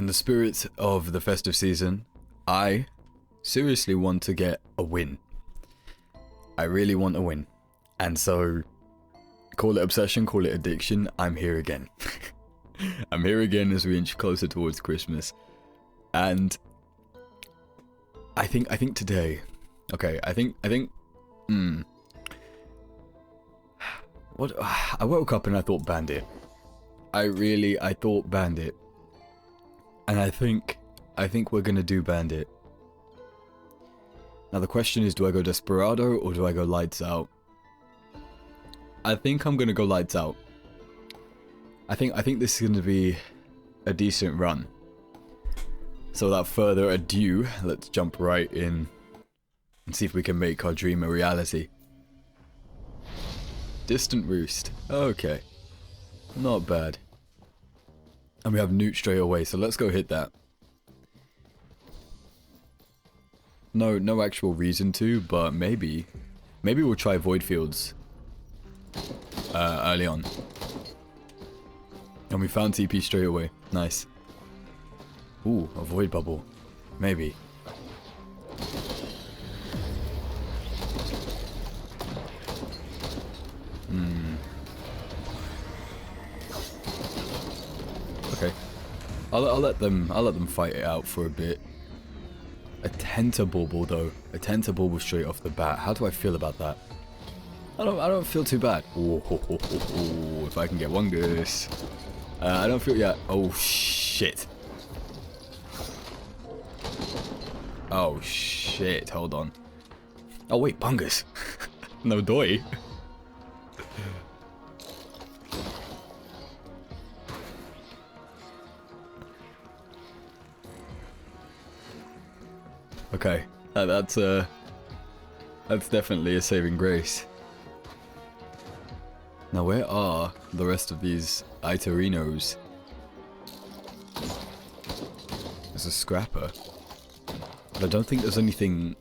in the spirit of the festive season, I seriously want to get a win. I really want a win. And so, call it obsession, call it addiction, I'm here again. I'm here again as we inch closer towards Christmas. And I think today, okay, I think, what, I woke up and I thought Bandit. I thought Bandit. And I think we're gonna do Bandit. Now the question is, do I go Desperado or do I go Lights Out? I think I'm gonna go Lights Out. I think this is gonna be a decent run. So without further ado, let's jump right in and see if we can make our dream a reality. Distant Roost. Okay. Not bad. And we have Newt straight away, so let's go hit that. No actual reason to, but maybe we'll try Void Fields early on. And we found TP straight away. Nice. Ooh, a Void Bubble. Maybe. Okay. I'll let them fight it out for a bit. A Tentibauble though. A Tentibauble straight off the bat. How do I feel about that? I don't feel too bad. Ooh, if I can get one goose. I don't feel oh shit. Oh shit, hold on. Oh wait, Bungus. No doi. Okay, that's definitely a saving grace. Now where are the rest of these Iterinos? There's a Scrapper. But I don't think there's anything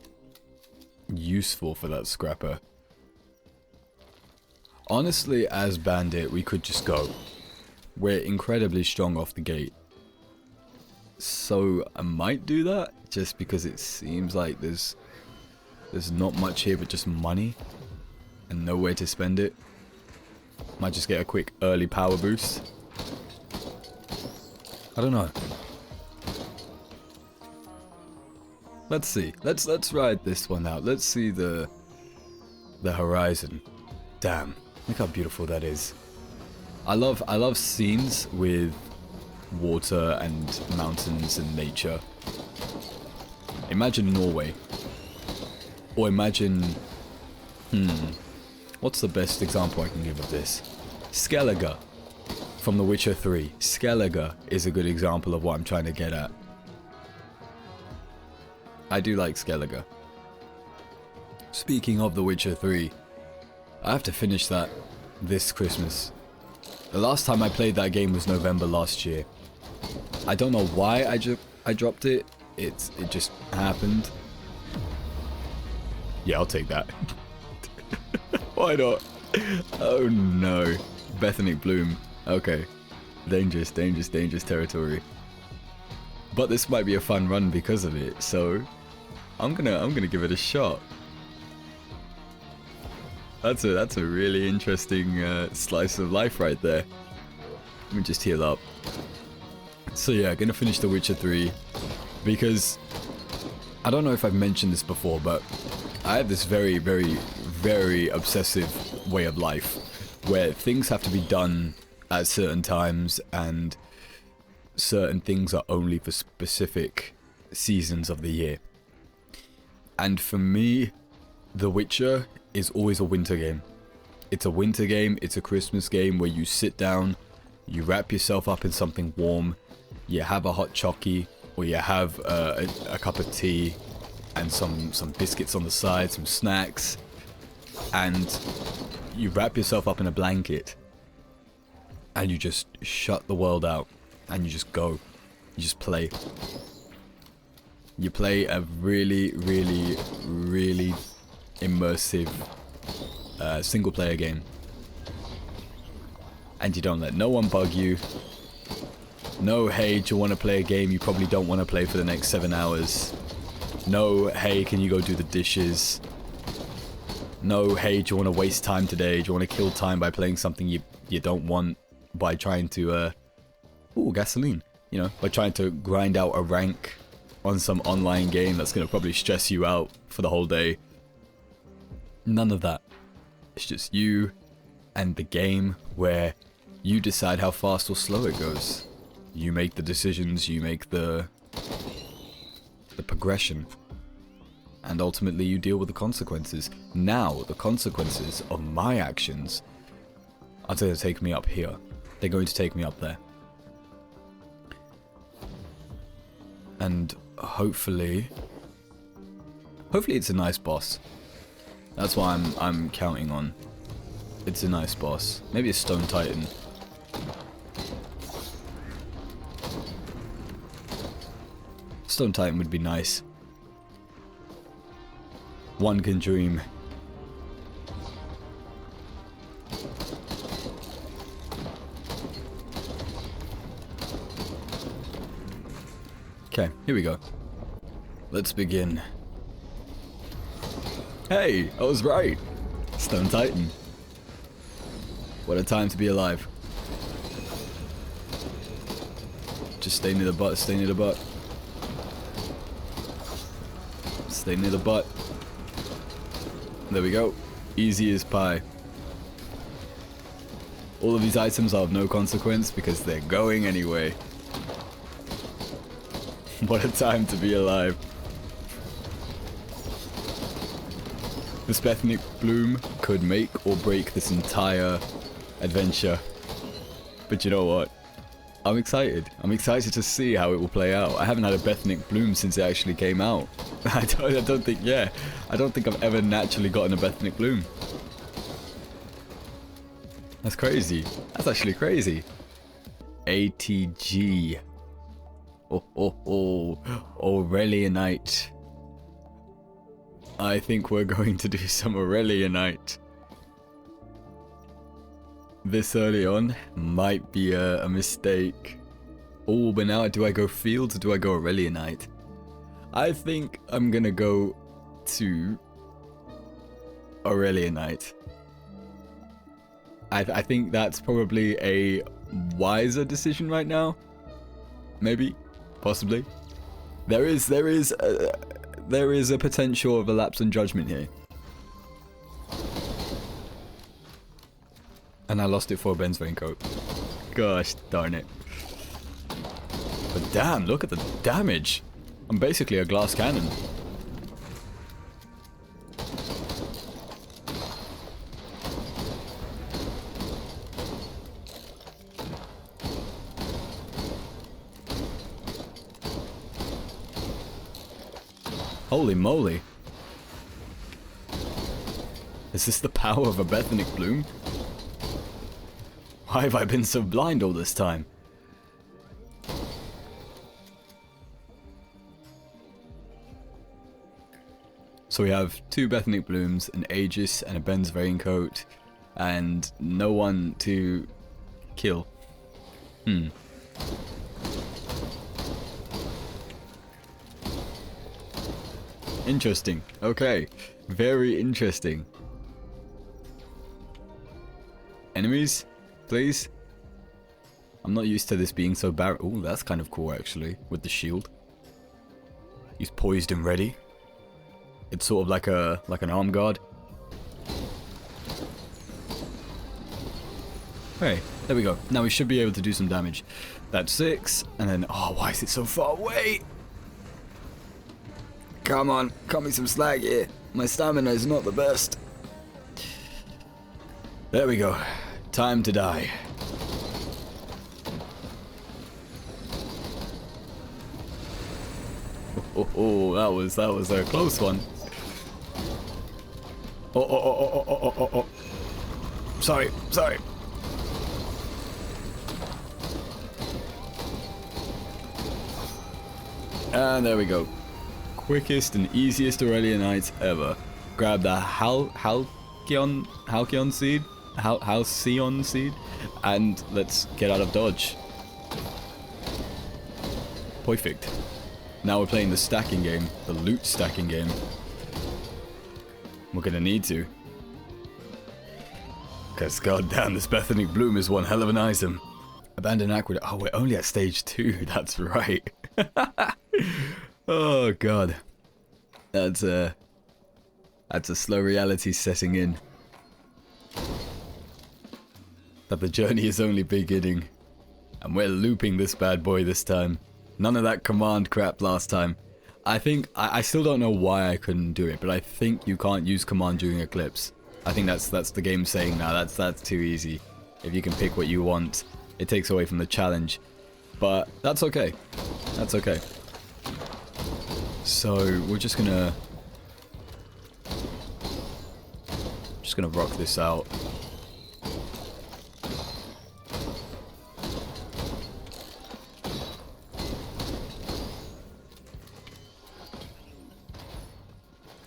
useful for that Scrapper. Honestly, as Bandit, we could just go. We're incredibly strong off the gate. So I might do that, just because it seems like there's not much here but just money. And no way to spend it. Might just get a quick early power boost. I don't know. Let's see. Let's ride this one out. Let's see the horizon. Damn, look how beautiful that is. I love scenes with water and mountains and nature. Imagine Norway. Or imagine what's the best example I can give of this? Skellige from The Witcher 3. Skellige is a good example of what I'm trying to get at. I do like Skellige. Speaking of The Witcher 3, I have to finish that this Christmas. The last time I played that game was November last year. I don't know why I dropped it. It just happened. Yeah, I'll take that. Why not? Oh no. Bethanic Bloom. Okay. Dangerous territory. But this might be a fun run because of it, so I'm gonna give it a shot. That's a really interesting slice of life right there. Let me just heal up. So yeah, gonna finish The Witcher 3 because I don't know if I've mentioned this before, but I have this very obsessive way of life where things have to be done at certain times and certain things are only for specific seasons of the year. And for me, The Witcher is always a winter game. It's a winter game, it's a Christmas game where you sit down, you wrap yourself up in something warm, you have a hot chockey, or you have a cup of tea and some biscuits on the side, some snacks, and you wrap yourself up in a blanket and you just shut the world out and you just go. You just play. You play a really immersive single player game. And you don't let no one bug you. No, hey, do you want to play a game you probably don't want to play for the next 7 hours? No, hey, can you go do the dishes? No, hey, do you want to waste time today? Do you want to kill time by playing something you don't want by trying to, ooh, gasoline. You know, by trying to grind out a rank on some online game that's going to probably stress you out for the whole day. None of that. It's just you and the game where you decide how fast or slow it goes. You make the decisions, you make the progression. And ultimately you deal with the consequences. Now, the consequences of my actions are going to take me up here. They're going to take me up there. And hopefully it's a nice boss. That's what I'm counting on. It's a nice boss. Maybe a Stone Titan. Stone Titan would be nice. One can dream. Okay, here we go. Let's begin. Hey, I was right. Stone Titan. What a time to be alive. Just stay near the butt, stay near the butt. Stay near the butt. There we go. Easy as pie. All of these items are of no consequence because they're going anyway. What a time to be alive. This Bethnic Bloom could make or break this entire adventure. But you know what? I'm excited. I'm excited to see how it will play out. I haven't had a Bethnic Bloom since it actually came out. I don't think I've ever naturally gotten a Bethnic Bloom. That's crazy. That's actually crazy. ATG. Aurelionite. I think we're going to do some Aurelionite. This early on might be a mistake. Oh, but now do I go Fields or do I go Aurelionite? I think I'm gonna go to Aurelionite. I think that's probably a wiser decision right now. Maybe, possibly. There is a potential of a lapse in judgment here. And I lost it for a Ben's Raincoat. Gosh darn it. But damn, look at the damage. I'm basically a glass cannon. Holy moly. Is this the power of a Bethnic Bloom? Why have I been so blind all this time? So we have 2 Bethnic Blooms, an Aegis, and a Ben's Raincoat, and no one to kill. Interesting. Okay. Very interesting. Enemies, please. I'm not used to this being so barren. Oh, that's kind of cool actually, with the shield. He's poised and ready. It's sort of like an arm guard. Okay, there we go. Now we should be able to do some damage. That's 6, and then why is it so far away? Come on, cut me some slack here. My stamina is not the best. There we go. Time to die. Oh, that was a close one. Oh. Sorry. And there we go. Quickest and easiest Aurelionite ever. Grab the Halcyon seed, Halcyon seed, and let's get out of dodge. Perfect. Now we're playing the stacking game, the loot stacking game. We're gonna need to. Because goddamn, this Bethanic Bloom is one hell of an item. Abandoned Aqueduct. Oh, we're only at stage 2. That's right. Oh god. That's a slow reality setting in. That the journey is only beginning. And we're looping this bad boy this time. None of that command crap last time. I think, I still don't know why I couldn't do it, but I think you can't use command during Eclipse. I think that's the game saying now, that's too easy. If you can pick what you want, it takes away from the challenge. But that's okay. That's okay. So, we're just gonna rock this out.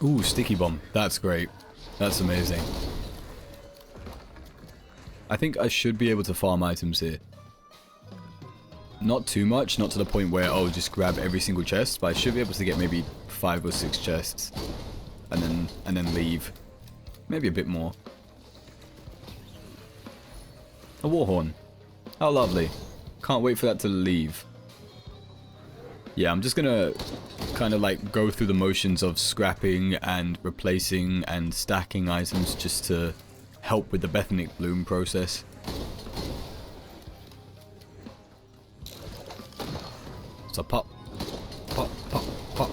Ooh, sticky bomb. That's great. That's amazing. I think I should be able to farm items here. Not too much, not to the point where I'll just grab every single chest, but I should be able to get maybe 5 or 6 chests. And then leave. Maybe a bit more. A warhorn. How lovely. Can't wait for that to leave. Yeah, I'm just gonna kind of like go through the motions of scrapping and replacing and stacking items just to help with the Bethanic Bloom process. So pop, pop, pop, pop.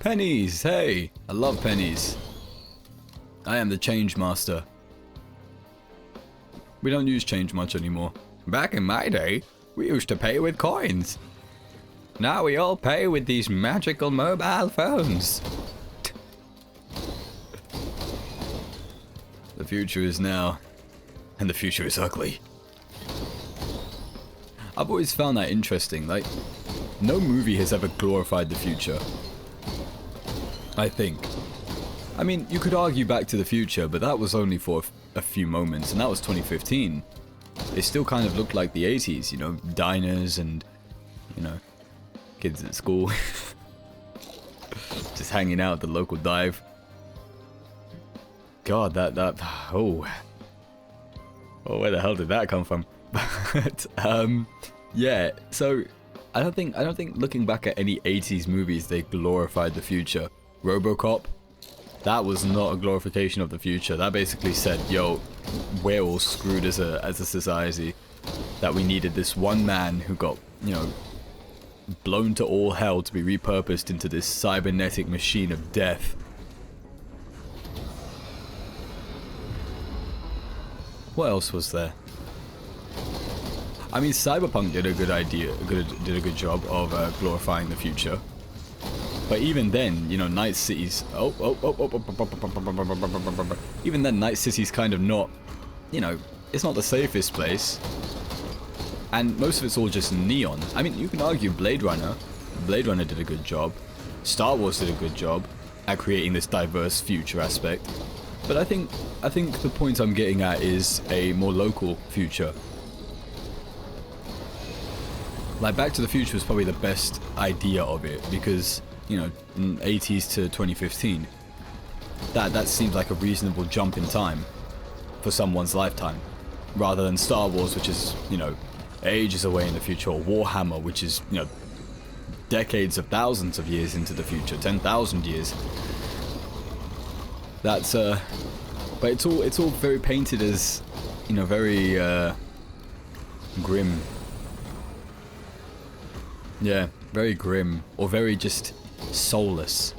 Pennies, hey! I love pennies. I am the change master. We don't use change much anymore. Back in my day, we used to pay with coins. Now we all pay with these magical mobile phones. The future is now, and the future is ugly. I've always found that interesting, like, no movie has ever glorified the future. I think. I mean, you could argue Back to the Future, but that was only for a few moments, and that was 2015. It still kind of looked like the 80s, you know, diners and, you know, kids at school. Just hanging out at the local dive. God, oh, where the hell did that come from? But, yeah, so, I don't think looking back at any 80s movies, they glorified the future. RoboCop, that was not a glorification of the future. That basically said, yo, we're all screwed as a society. That we needed this one man who got, you know, blown to all hell to be repurposed into this cybernetic machine of death. What else was there? I mean, Cyberpunk did a good job of glorifying the future. But even then, you know, Night City's... Even then, Night City's kind of not... You know, it's not the safest place. And most of it's all just neon. I mean, you can argue Blade Runner. Blade Runner did a good job. Star Wars did a good job at creating this diverse future aspect. But I think the point I'm getting at is a more local future. Like, Back to the Future was probably the best idea of it, because, you know, 80s to 2015, that seems like a reasonable jump in time for someone's lifetime, rather than Star Wars, which is, you know, ages away in the future, or Warhammer, which is, you know, decades of thousands of years into the future, 10,000 years. That's but it's all very painted as, you know, very grim. Yeah, very grim, or very just soulless.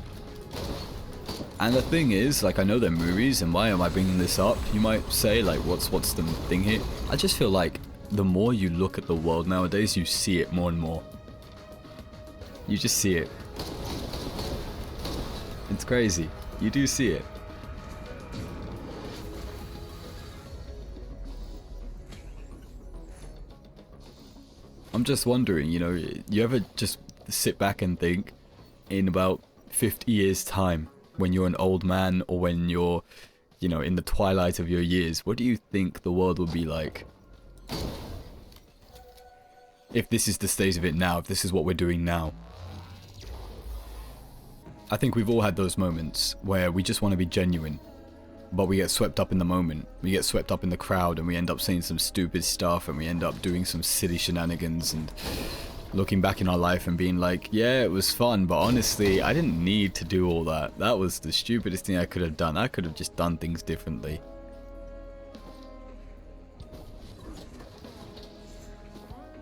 And the thing is, like, I know they're movies, and why am I bringing this up? You might say, like, what's the thing here? I just feel like the more you look at the world nowadays, you see it more and more. You just see it. It's crazy. You do see it. I'm just wondering, you know, you ever just sit back and think, in about 50 years' time, when you're an old man, or when you're, you know, in the twilight of your years, what do you think the world will be like? If this is the state of it now, if this is what we're doing now. I think we've all had those moments where we just want to be genuine, but we get swept up in the moment. We get swept up in the crowd and we end up saying some stupid stuff and we end up doing some silly shenanigans and looking back in our life and being like, yeah, it was fun, but honestly, I didn't need to do all that. That was the stupidest thing I could have done. I could have just done things differently.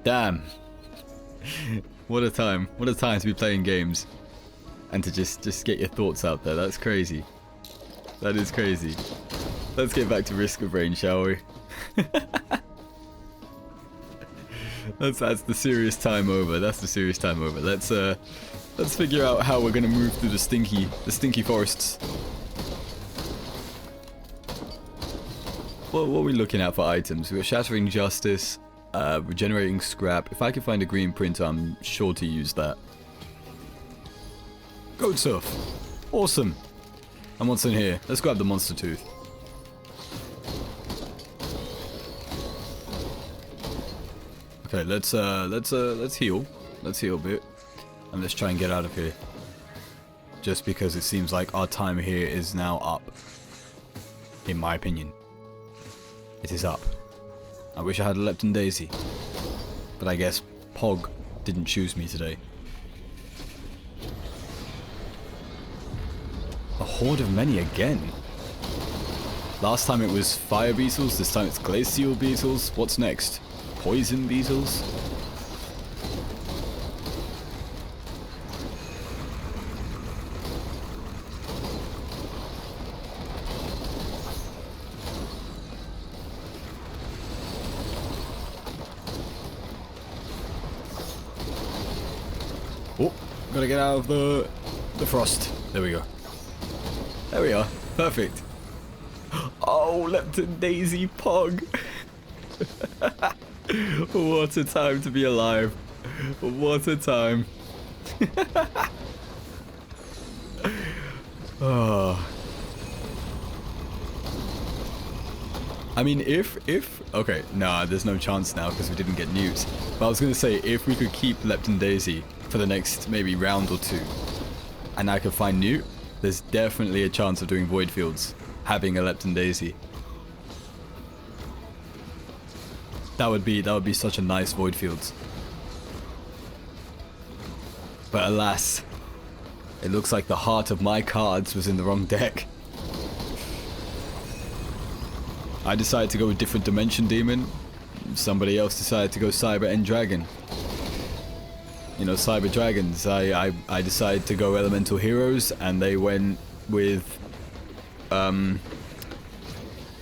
Damn. What a time. What a time to be playing games. And to just get your thoughts out there. That's crazy. That is crazy. Let's get back to Risk of Rain, shall we? That's the serious time over. That's the serious time over. Let's figure out how we're gonna move through the stinky forests. What are we looking at for items? We've got Shattering Justice, Regenerating Scrap. If I can find a green printer, I'm sure to use that. Goat Surf. Awesome. And what's in here? Let's grab the Monster Tooth. Okay, let's heal. Let's heal a bit. And let's try and get out of here. Just because it seems like our time here is now up. In my opinion. It is up. I wish I had a Lepton Daisy. But I guess Pog didn't choose me today. A horde of many again. Last time it was fire beetles, this time it's glacial beetles. What's next? Poison beetles? Oh, gotta get out of the frost. There we go. There we are. Perfect. Oh, Lepton Daisy Pog. What a time to be alive. What a time. Oh. I mean, if okay, nah, there's no chance now because we didn't get newts. But I was gonna say, if we could keep Lepton Daisy for the next maybe round or two, and I could find newt, there's definitely a chance of doing Void Fields, having a Lepton Daisy. That would be such a nice Void Fields. But alas, it looks like the heart of my cards was in the wrong deck. I decided to go with Different Dimension Demon. Somebody else decided to go Cyber End Dragon. You know, Cyber Dragons. I decided to go Elemental Heroes, and they went with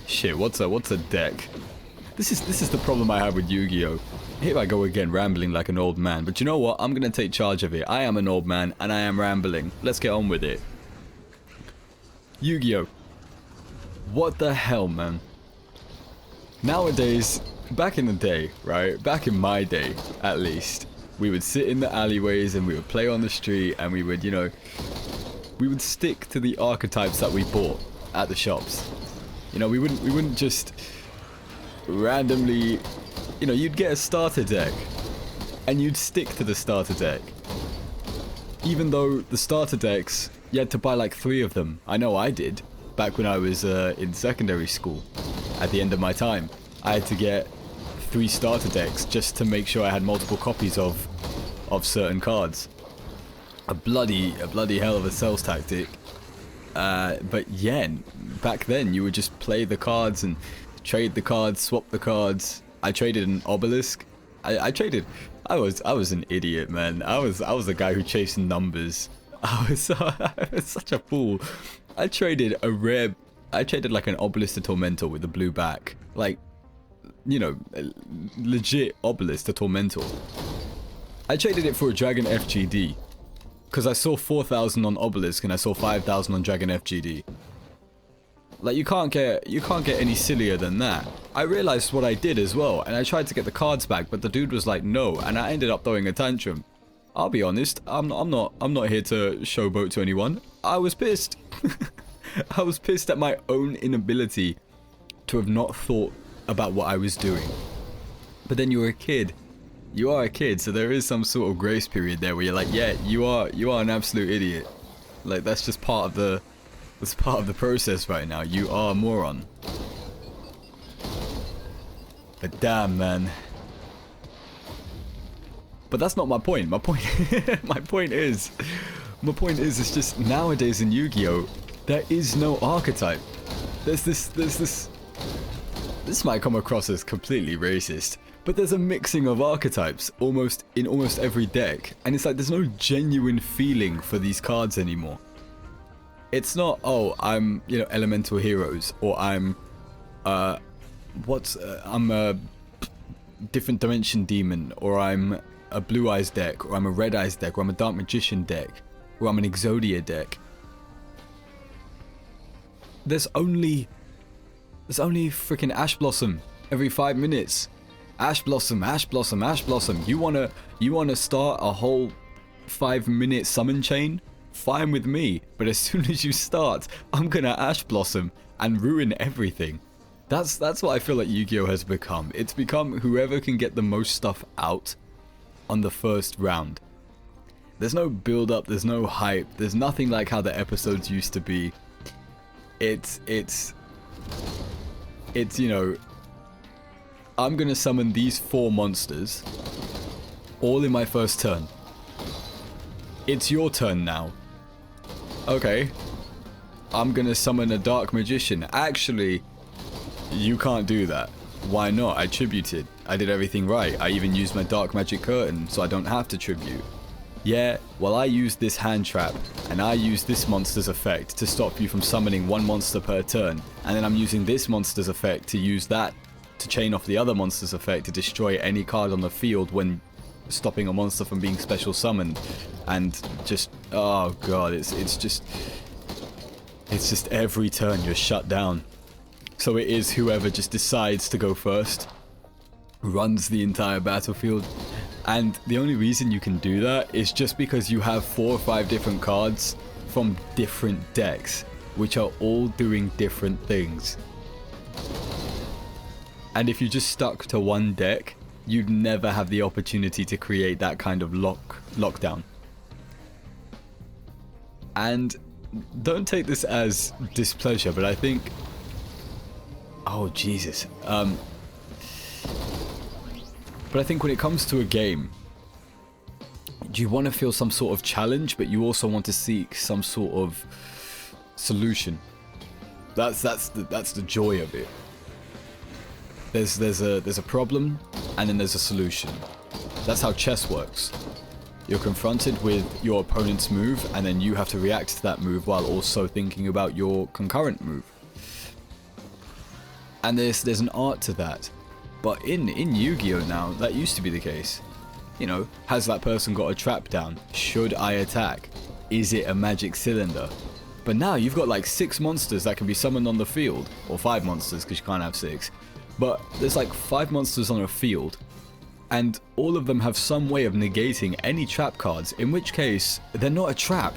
shit. What's a deck? This is the problem I have with Yu-Gi-Oh. Here I go again, rambling like an old man. But you know what? I'm gonna take charge of it. I am an old man, and I am rambling. Let's get on with it. Yu-Gi-Oh. What the hell, man? Nowadays, back in the day, right? Back in my day, at least, we would sit in the alleyways and we would play on the street and we would, you know, we would stick to the archetypes that we bought at the shops. You know, we wouldn't just randomly, you know, you'd get a starter deck and you'd stick to the starter deck. Even though the starter decks, you had to buy like 3 of them. I know I did, back when I was in secondary school. At the end of my time, I had to get 3 starter decks just to make sure I had multiple copies of certain cards. A bloody hell of a sales tactic. But yeah, back then you would just play the cards and trade the cards, swap the cards. I traded an obelisk. I was an idiot, man. I was the guy who chased numbers. I was such a fool. I traded like an obelisk to Tormentor with a blue back. Like, you know, legit obelisk to Tormentor. I traded it for a Dragon FGD. Because I saw 4,000 on obelisk and I saw 5,000 on Dragon FGD. Like, you can't get any sillier than that. I realized what I did as well, and I tried to get the cards back, but the dude was like, no, and I ended up throwing a tantrum. I'll be honest, I'm not here to showboat to anyone. I was pissed. I was pissed at my own inability to have not thought about what I was doing. But then you were a kid, You are a kid, so there is some sort of grace period there where you're like, yeah, you are an absolute idiot. Like, that's just part of the process right now. You are a moron. But damn, man. But that's not my point. My point my point is it's just nowadays in Yu-Gi-Oh! There is no archetype. There's this might come across as completely racist, but there's a mixing of archetypes in almost every deck, and it's like there's no genuine feeling for these cards anymore. It's not, oh, I'm, you know, elemental heroes, or I'm I'm a different dimension demon, or I'm a blue eyes deck, or I'm a red eyes deck, or I'm a dark magician deck, or I'm an Exodia deck. There's only freaking Ash Blossom every 5 minutes. Ash Blossom, Ash Blossom, Ash Blossom. You wanna start a whole 5-minute summon chain? Fine with me, but as soon as you start, I'm gonna Ash Blossom and ruin everything. That's what I feel like Yu-Gi-Oh! Has become. It's become whoever can get the most stuff out on the first round. There's no build up, there's no hype, there's nothing like how the episodes used to be. It's you know, I'm gonna summon these 4 monsters all in my first turn. It's your turn now. Okay, I'm gonna summon a dark magician. Actually, you can't do that. Why not? I tributed. I did everything right. I even used my dark magic curtain, so I don't have to tribute. Yeah, well, I used this hand trap, and I used this monster's effect to stop you from summoning 1 monster per turn, and then I'm using this monster's effect to use that to chain off the other monster's effect to destroy any card on the field when stopping a monster from being special summoned. And just, oh god, it's just every turn you're shut down. So it is whoever just decides to go first runs the entire battlefield. And the only reason you can do that is just because you have 4 or 5 different cards from different decks, which are all doing different things. And if you just stuck to one deck, you'd never have the opportunity to create that kind of lockdown. And don't take this as displeasure, but I think, oh Jesus, but I think when it comes to a game, you want to feel some sort of challenge, but you also want to seek some sort of solution. That's the joy of it. There's a problem, and then there's a solution. That's how chess works. You're confronted with your opponent's move, and then you have to react to that move while also thinking about your concurrent move. And there's an art to that. But in Yu-Gi-Oh! Now, that used to be the case. You know, has that person got a trap down? Should I attack? Is it a magic cylinder? But now you've got like 6 monsters that can be summoned on the field. Or 5 monsters, because you can't have 6. But there's like 5 monsters on a field. And all of them have some way of negating any trap cards. In which case, they're not a trap.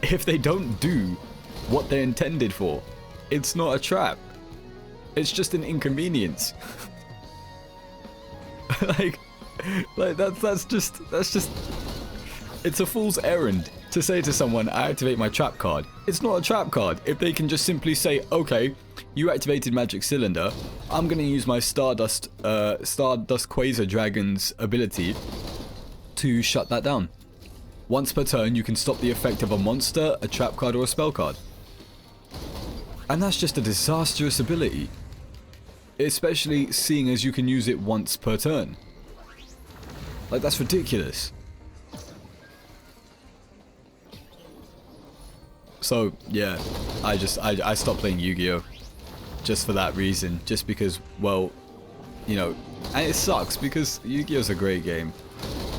If they don't do what they're intended for, it's not a trap. It's just an inconvenience. like that's just it's a fool's errand to say to someone, I activate my trap card. It's not a trap card if they can just simply say, okay, you activated Magic Cylinder, I'm gonna use my Stardust Quasar Dragon's ability to shut that down. Once per turn you can stop the effect of a monster, a trap card, or a spell card. And that's just a disastrous ability. Especially seeing as you can use it once per turn. Like, that's ridiculous. So, yeah, I stopped playing Yu-Gi-Oh! Just for that reason. Just because, well, you know, and it sucks because Yu-Gi-Oh's a great game.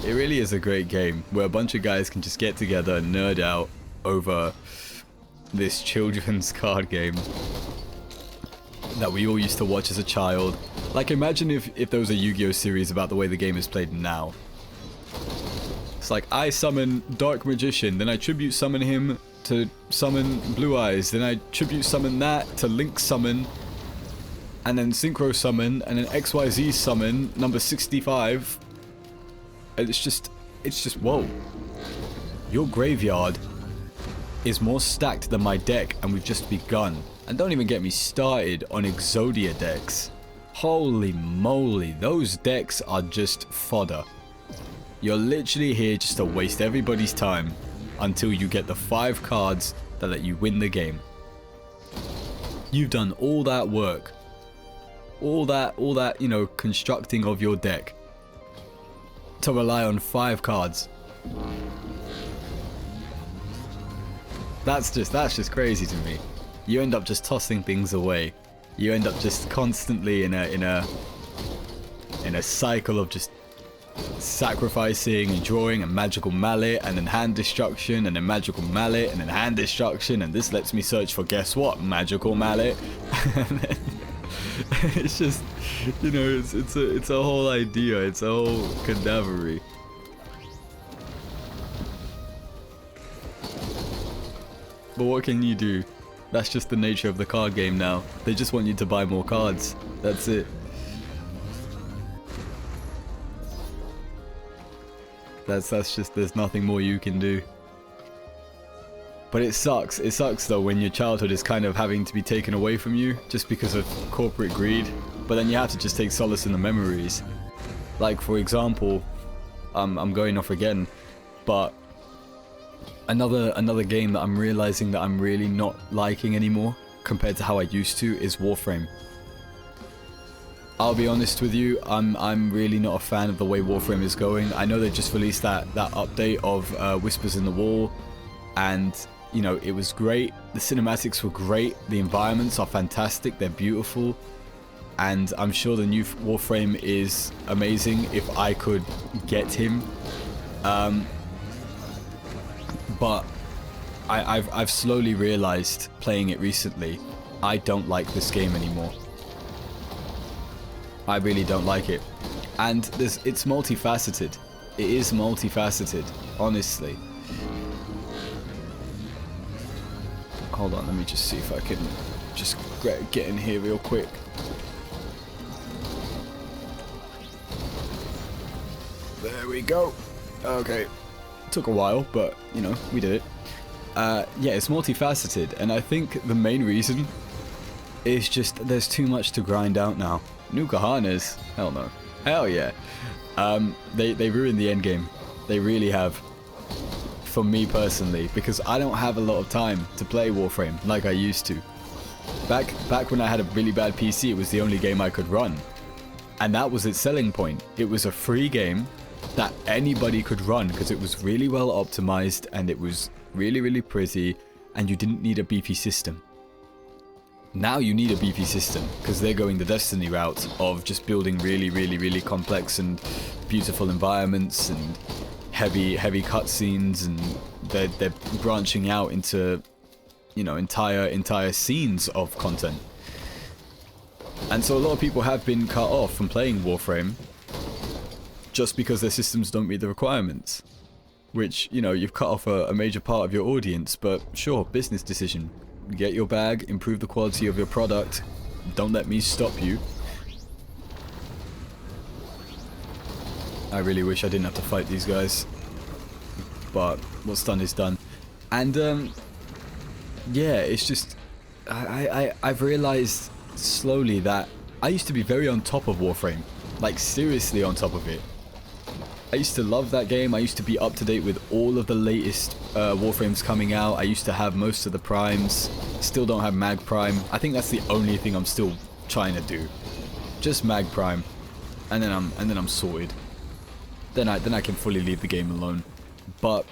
It really is a great game where a bunch of guys can just get together and nerd out over this children's card game that we all used to watch as a child. Like, imagine if there was a Yu-Gi-Oh! Series about the way the game is played now. It's like, I summon Dark Magician, then I tribute summon him to summon Blue Eyes, then I tribute summon that to Link summon, and then Synchro summon, and then XYZ summon, number 65, And it's just, whoa. Your graveyard is more stacked than my deck, and we've just begun. And don't even get me started on Exodia decks. Holy moly, those decks are just fodder. You're literally here just to waste everybody's time until you get the 5 cards that let you win the game. You've done all that work. All that, you know, constructing of your deck to rely on 5 cards. That's just crazy to me. You end up just tossing things away. You end up just constantly in a cycle of just sacrificing and drawing a magical mallet, and then hand destruction, and then magical mallet, and then hand destruction, and this lets me search for, guess what, magical mallet. And then it's just, you know, it's a whole idea. It's a whole cadavery. But what can you do? That's just the nature of the card game now. They just want you to buy more cards. That's it. That's just, there's nothing more you can do. But it sucks. It sucks though when your childhood is kind of having to be taken away from you just because of corporate greed. But then you have to just take solace in the memories. Like for example, I'm going off again, but another game that I'm realizing that I'm really not liking anymore compared to how I used to is Warframe. I'll be honest with you, I'm really not a fan of the way Warframe is going. I know they just released that update of Whispers in the Wall, and you know, it was great. The cinematics were great. The environments are fantastic. They're beautiful, and I'm sure the new Warframe is amazing if I could get him. But I've slowly realized playing it recently, I don't like this game anymore. I really don't like it. And it's multifaceted. It is multifaceted, honestly. Hold on, let me just see if I can just get in here real quick. There we go. Okay. Took a while, but you know, we did it. Yeah, it's multifaceted, and I think the main reason is just there's too much to grind out now. New Kahanas? Hell no. Hell yeah. They ruined the endgame. They really have. For me personally, because I don't have a lot of time to play Warframe like I used to. Back when I had a really bad PC, it was the only game I could run. And that was its selling point. It was a free game that anybody could run because it was really well optimized and it was really, really pretty, and you didn't need a beefy system. Now you need a beefy system because they're going the Destiny route of just building really, really, really complex and beautiful environments and heavy cutscenes, and they're branching out into, you know, entire scenes of content. And so a lot of people have been cut off from playing Warframe just because their systems don't meet the requirements. Which, you know, you've cut off a major part of your audience, but sure, business decision. Get your bag, improve the quality of your product, don't let me stop you. I really wish I didn't have to fight these guys, but what's done is done. And yeah, it's just I've realized slowly that I used to be very on top of Warframe, like seriously on top of it. I used to love that game. I used to be up to date with all of the latest Warframes coming out. I used to have most of the primes. Still don't have Mag Prime. I think that's the only thing I'm still trying to do. Just Mag Prime, and then I'm sorted. Then I can fully leave the game alone. But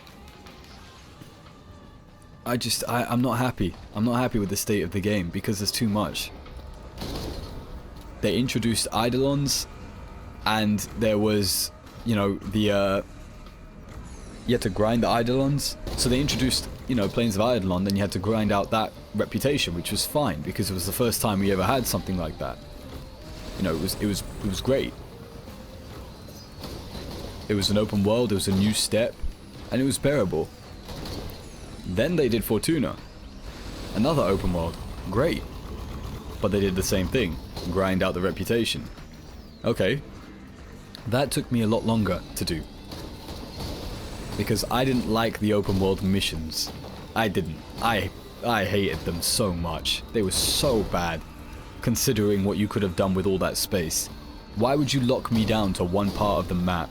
I'm not happy. I'm not happy with the state of the game because there's too much. They introduced Eidolons, and there was, you know, the you had to grind the Eidolons. So they introduced, you know, Plains of Eidolon, then you had to grind out that reputation, which was fine because it was the first time we ever had something like that. You know, it was great. It was an open world, it was a new step, and it was bearable. Then they did Fortuna. Another open world. Great. But they did the same thing. Grind out the reputation. Okay. That took me a lot longer to do. because I didn't like the open world missions. I didn't. I hated them so much. They were so bad, considering what you could have done with all that space. Why would you lock me down to one part of the map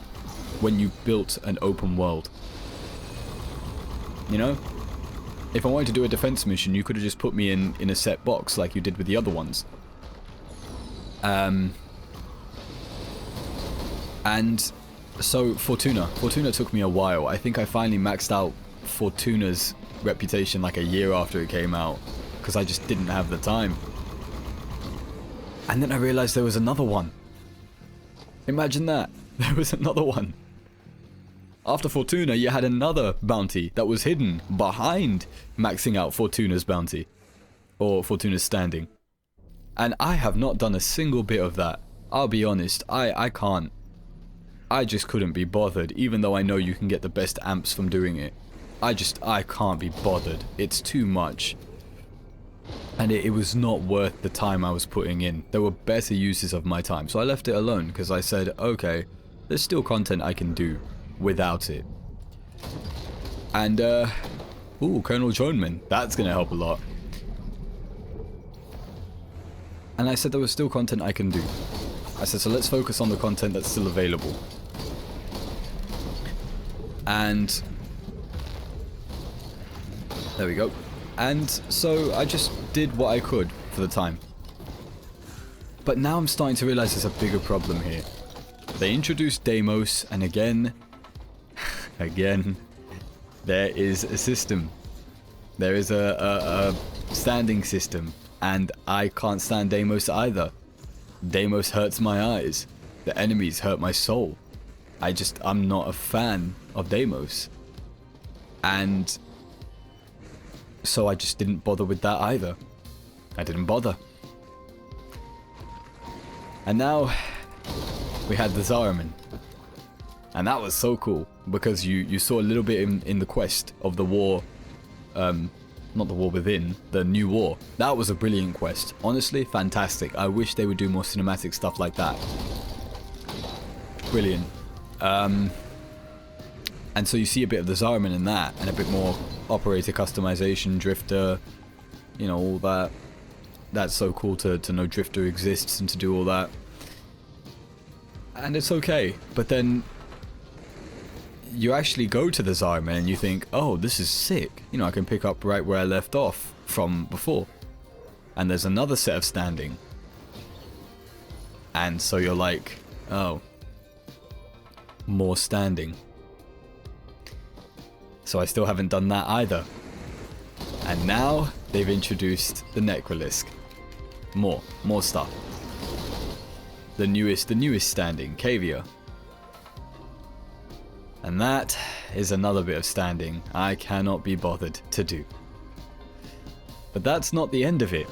when you built an open world? You know? If I wanted to do a defense mission, you could have just put me in a set box like you did with the other ones. And so Fortuna took me a while. I think I finally maxed out Fortuna's reputation like a year after it came out, because I just didn't have the time. And then I realized there was another one. Imagine that. There was another one. After Fortuna, you had another bounty that was hidden behind maxing out Fortuna's bounty. Or Fortuna's standing. And I have not done a single bit of that. I'll be honest, I can't. I just couldn't be bothered, even though I know you can get the best amps from doing it. I can't be bothered. It's too much. And it was not worth the time I was putting in. There were better uses of my time. So I left it alone, because I said, okay, there's still content I can do without it. And, ooh, Colonel Droneman. That's going to help a lot. And I said there was still content I can do. I said, so let's focus on the content that's still available. And there we go. And so I just did what I could for the time. But now I'm starting to realize there's a bigger problem here. They introduced Deimos, and again, there is a system. There is a standing system, and I can't stand Deimos either. Deimos hurts my eyes. The enemies hurt my soul. I'm not a fan of Deimos. And so I just didn't bother with that either. I didn't bother. And now we had the Zariman. And that was so cool, because you saw a little bit in the quest of the war, not the war within, the new war. That was a brilliant quest. Honestly, fantastic. I wish they would do more cinematic stuff like that. Brilliant. And so you see a bit of the Zariman in that, and a bit more operator customization, Drifter, you know, all that. That's so cool to know Drifter exists and to do all that. And it's okay, but then you actually go to the Zariman and you think, oh, this is sick. You know, I can pick up right where I left off from before. And there's another set of standing. And so you're like, oh, more standing. So I still haven't done that either. And now they've introduced the Necrolisk. More stuff. The newest standing, Cavia. And that is another bit of standing I cannot be bothered to do. But that's not the end of it.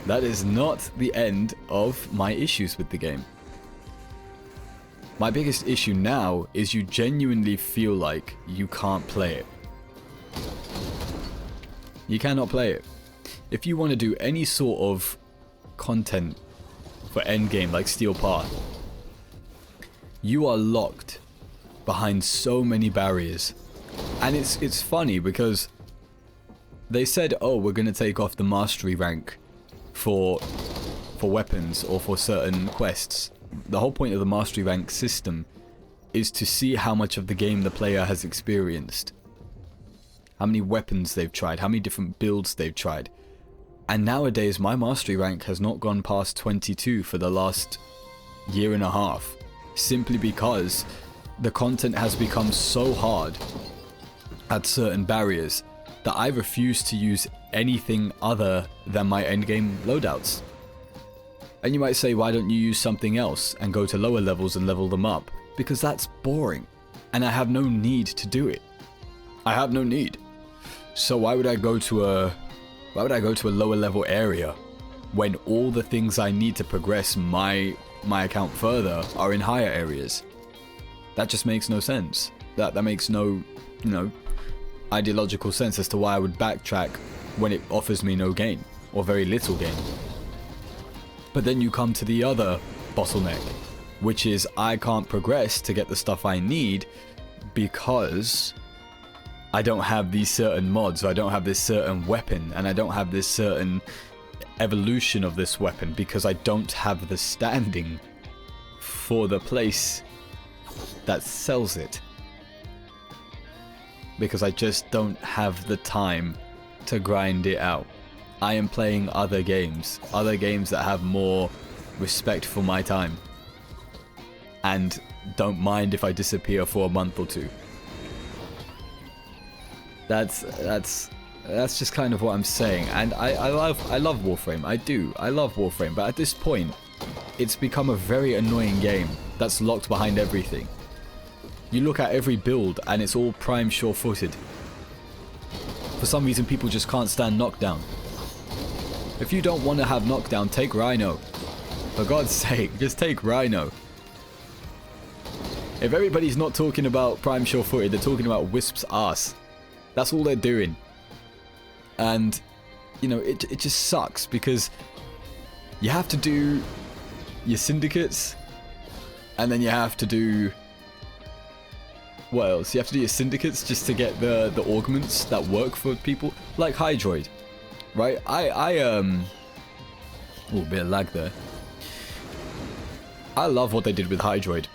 That is not the end of my issues with the game. My biggest issue now is you genuinely feel like you can't play it. You cannot play it. If you want to do any sort of content for endgame like Steel Path, you are locked behind so many barriers. And it's funny because they said, oh, we're going to take off the mastery rank for weapons or for certain quests. The whole point of the mastery rank system is to see how much of the game the player has experienced. How many weapons they've tried, how many different builds they've tried. And nowadays my mastery rank has not gone past 22 for the last year and a half. Simply because the content has become so hard at certain barriers that I refuse to use anything other than my endgame loadouts. And you might say, why don't you use something else and go to lower levels and level them up? Because that's boring, and I have no need to do it. I have no need. So why would I go to a lower level area when all the things I need to progress my account further are in higher areas? That just makes no sense. That makes no, ideological sense as to why I would backtrack when it offers me no gain, or very little gain. But then you come to the other bottleneck, which is I can't progress to get the stuff I need because I don't have these certain mods, or I don't have this certain weapon, and I don't have this certain evolution of this weapon because I don't have the standing for the place that sells it. Because I just don't have the time to grind it out. I am playing other games that have more respect for my time, and don't mind if I disappear for a month or two. That's just kind of what I'm saying. And I love Warframe. I love Warframe, but at this point it's become a very annoying game that's locked behind everything. You look at every build and it's all prime sure-footed. For some reason people just can't stand knockdown. If you don't want to have knockdown, take Rhino. For God's sake, just take Rhino. If everybody's not talking about prime sure-footed, they're talking about Wisp's ass. That's all they're doing. And, you know, it just sucks because you have to do your syndicates, and then you have to do... What else? You have to do your syndicates just to get the augments that work for people. Like Hydroid, right? Oh, a bit of lag there. I love what they did with Hydroid.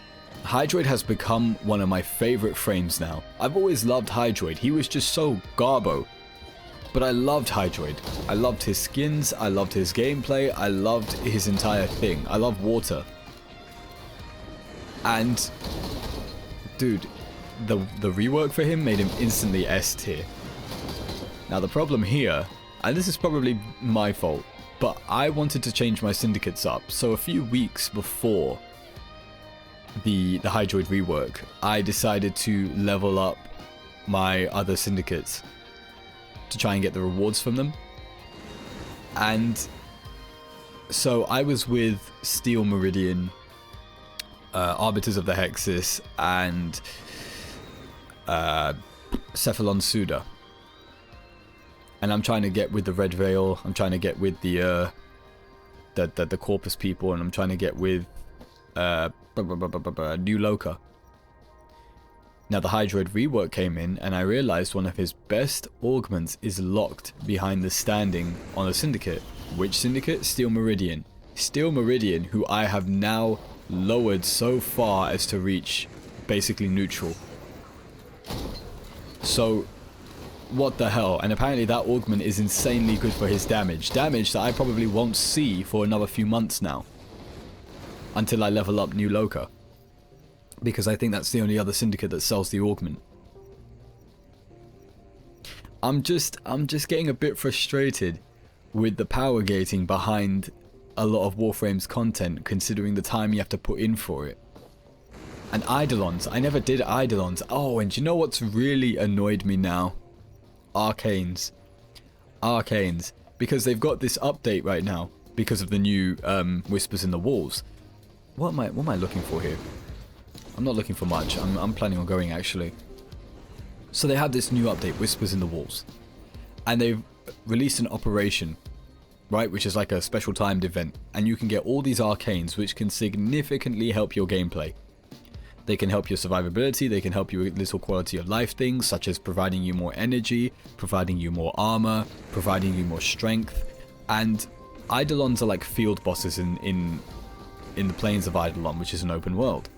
Hydroid has become one of my favorite frames now. I've always loved Hydroid. He was just so garbo. But I loved Hydroid. I loved his skins. I loved his gameplay. I loved his entire thing. I love water. And, dude, the rework for him made him instantly S tier. Now the problem here, and this is probably my fault, but I wanted to change my syndicates up. So a few weeks before the Hydroid rework, I decided to level up my other syndicates to try and get the rewards from them. And so I was with Steel Meridian, Arbiters of the Hexis, and Cephalon Suda. And I'm trying to get with the Red Veil, I'm trying to get with the Corpus people, and I'm trying to get with New Loka. Now the Hydroid rework came in, and I realized one of his best augments is locked behind the standing on a syndicate. Which syndicate? Steel Meridian. Steel Meridian, who I have now lowered so far as to reach basically neutral. So, what the hell? And apparently that augment is insanely good for his damage. Damage that I probably won't see for another few months now. Until I level up New Loka. Because I think that's the only other syndicate that sells the augment. I'm just getting a bit frustrated with the power gating behind a lot of Warframe's content, considering the time you have to put in for it. And Eidolons, I never did Eidolons. Oh, and you know what's really annoyed me now? Arcanes. Arcanes. Because they've got this update right now, because of the new Whispers in the Walls. What am I looking for here? I'm not looking for much. I'm planning on going, actually. So they have this new update, Whispers in the Walls. And they've released an operation, right? Which is like a special timed event. And you can get all these arcanes, which can significantly help your gameplay. They can help your survivability. They can help you with little quality of life things, such as providing you more energy, providing you more armor, providing you more strength. And Eidolons are like field bosses in the Plains of Eidolon, which is an open world.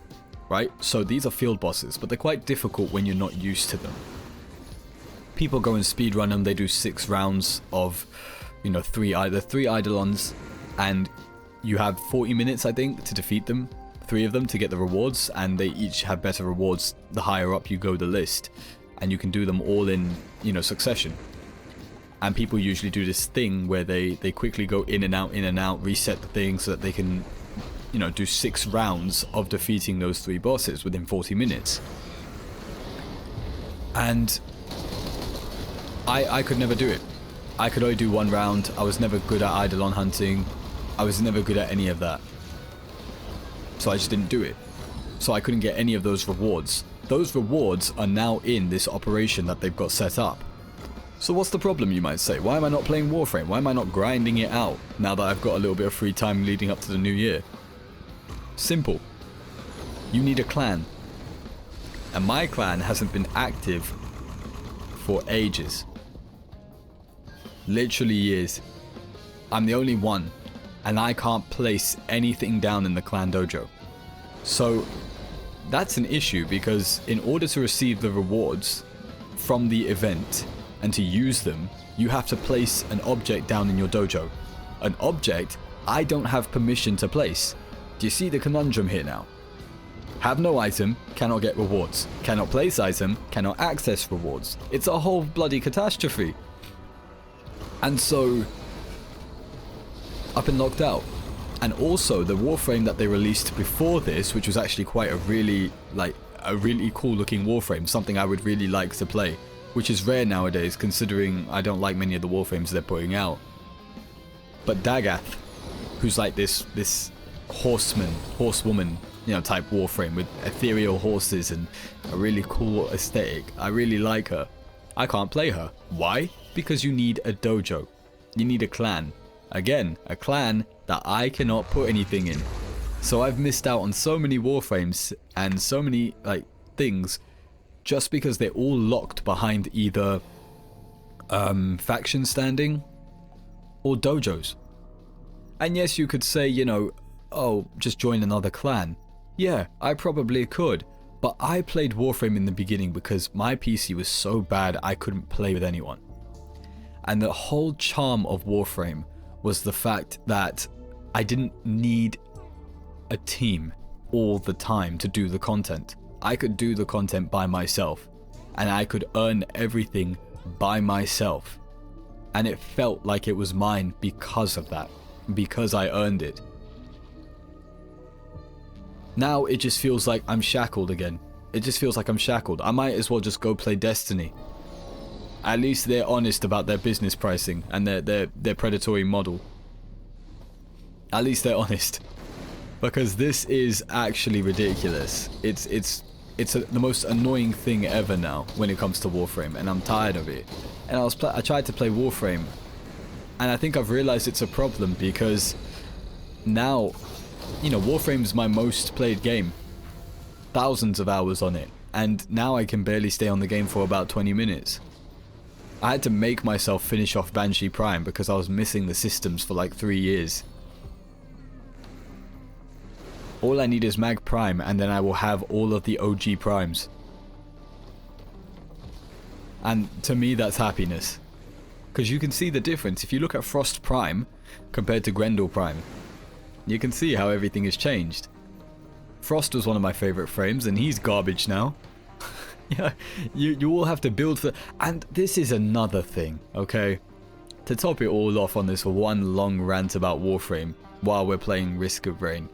Right? So these are field bosses, but they're quite difficult when you're not used to them. People go and speedrun them. They do 6 rounds of, you know, 3 Eidolons, and you have 40 minutes, I think, to defeat them. 3 of them to get the rewards, and they each have better rewards the higher up you go the list. And you can do them all in, you know, succession. And people usually do this thing where they quickly go in and out, reset the thing so that they can, you know, do 6 rounds of defeating those 3 bosses within 40 minutes. And I could never do it. I could only do 1 round. I was never good at Eidolon hunting. I was never good at any of that. So I just didn't do it. So I couldn't get any of those rewards. Those rewards are now in this operation that they've got set up. So what's the problem, you might say? Why am I not playing Warframe? Why am I not grinding it out now that I've got a little bit of free time leading up to the new year? Simple. You need a clan. And my clan hasn't been active for ages. Literally years. I'm the only one, and I can't place anything down in the clan dojo. So that's an issue, because in order to receive the rewards from the event and to use them, you have to place an object down in your dojo. An object I don't have permission to place. Do you see the conundrum here now? Have no item, cannot get rewards. Cannot place item, cannot access rewards. It's a whole bloody catastrophe. And so I've been locked out. And also the warframe that they released before this, which was actually quite a really cool looking warframe, something I would really like to play, which is rare nowadays considering I don't like many of the warframes they're putting out. But Dagath, who's like this horsewoman, you know, type warframe with ethereal horses and a really cool aesthetic. I really like her. I can't play her. Why? Because you need a dojo. You need a clan. Again, a clan that I cannot put anything in. So I've missed out on so many warframes and so many things just because they're all locked behind either faction standing or dojos. And yes, you could say, you know, oh, just join another clan. Yeah, I probably could, but I played Warframe in the beginning because my PC was so bad I couldn't play with anyone. And the whole charm of Warframe was the fact that I didn't need a team all the time to do the content. I could do the content by myself, and I could earn everything by myself. And it felt like it was mine because of that, because I earned it. Now it just feels like I'm shackled again. It just feels like I'm shackled. I might as well just go play Destiny. At least they're honest about their business pricing and their predatory model. At least they're honest. Because this is actually ridiculous. It's the most annoying thing ever now when it comes to Warframe, and I'm tired of it. And I tried to play Warframe, and I think I've realized it's a problem because now, you know, Warframe's my most played game. Thousands of hours on it, and now I can barely stay on the game for about 20 minutes. I had to make myself finish off Banshee Prime because I was missing the systems for like 3 years. All I need is Mag Prime, and then I will have all of the OG Primes. And to me, that's happiness. Because you can see the difference. If you look at Frost Prime compared to Grendel Prime, you can see how everything has changed. Frost was one of my favorite frames, and he's garbage now. Yeah, you all have to build for... And this is another thing, okay? To top it all off on this one long rant about Warframe while we're playing Risk of Rain.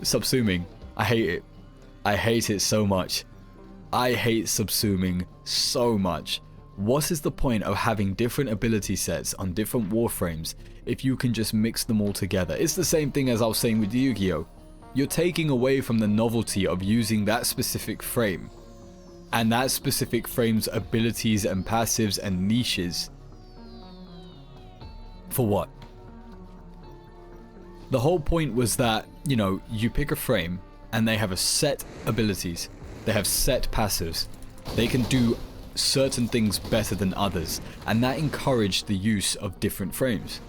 Subsuming. I hate it. I hate it so much. I hate subsuming so much. What is the point of having different ability sets on different Warframes if you can just mix them all together? It's the same thing as I was saying with Yu-Gi-Oh! You're taking away from the novelty of using that specific frame and that specific frame's abilities and passives and niches. For what? The whole point was that, you know, you pick a frame and they have a set abilities. They have set passives. They can do certain things better than others, and that encouraged the use of different frames.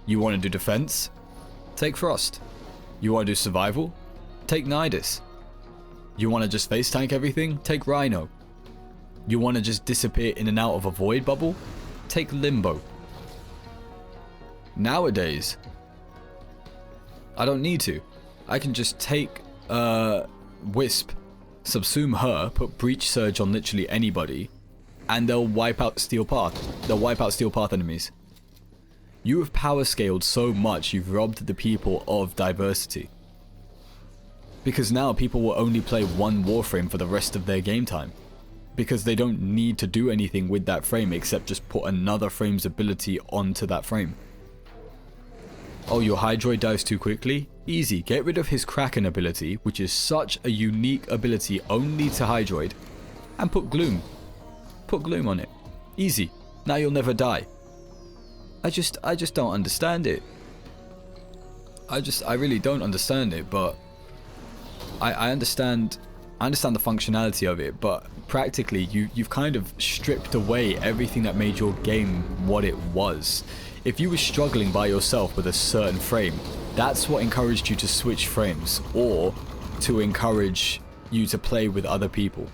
You want to do defense? Take Frost. You want to do survival? Take Nidus. You want to just face tank everything? Take Rhino. You want to just disappear in and out of a void bubble? Take Limbo. Nowadays, I don't need to. I can just take Wisp, subsume her, put Breach Surge on literally anybody, and they'll wipe out Steel Path. They'll wipe out Steel Path enemies. You have power scaled so much, you've robbed the people of diversity. Because now people will only play one Warframe for the rest of their game time. Because they don't need to do anything with that frame except just put another frame's ability onto that frame. Oh, your Hydroid dies too quickly? Easy, get rid of his Kraken ability, which is such a unique ability only to Hydroid, and put Gloom. Put Gloom on it. Easy. Now you'll never die. I just don't understand it. I really don't understand it, but I understand I understand the functionality of it, but practically you've kind of stripped away everything that made your game what it was. If you were struggling by yourself with a certain frame, that's what encouraged you to switch frames, or to encourage you to play with other people.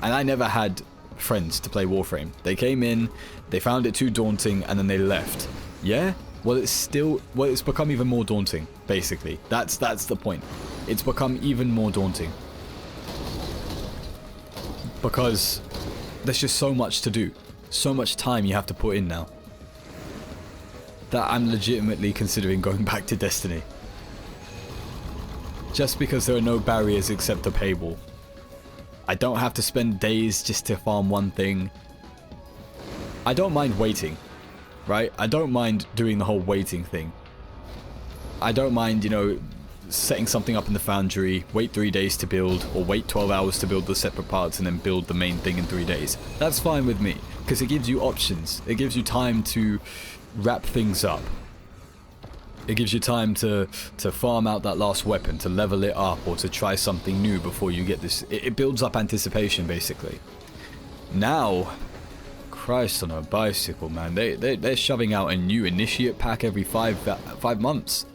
And I never had friends to play Warframe. They came in, they found it too daunting, and then they left. Yeah? Well, it's become even more daunting, basically. That's the point. It's become even more daunting. Because there's just so much to do. So much time you have to put in now, that I'm legitimately considering going back to Destiny. Just because there are no barriers except a paywall. I don't have to spend days just to farm one thing. I don't mind waiting, right? I don't mind doing the whole waiting thing. I don't mind, you know, setting something up in the foundry, wait 3 days to build, or wait 12 hours to build the separate parts and then build the main thing in 3 days. That's fine with me, because it gives you options. It gives you time to wrap things up. It gives you time to farm out that last weapon, to level it up, or to try something new before you get this. It builds up anticipation, basically. Now, Christ on a bicycle, man. They're shoving out a new Initiate pack every 5 months.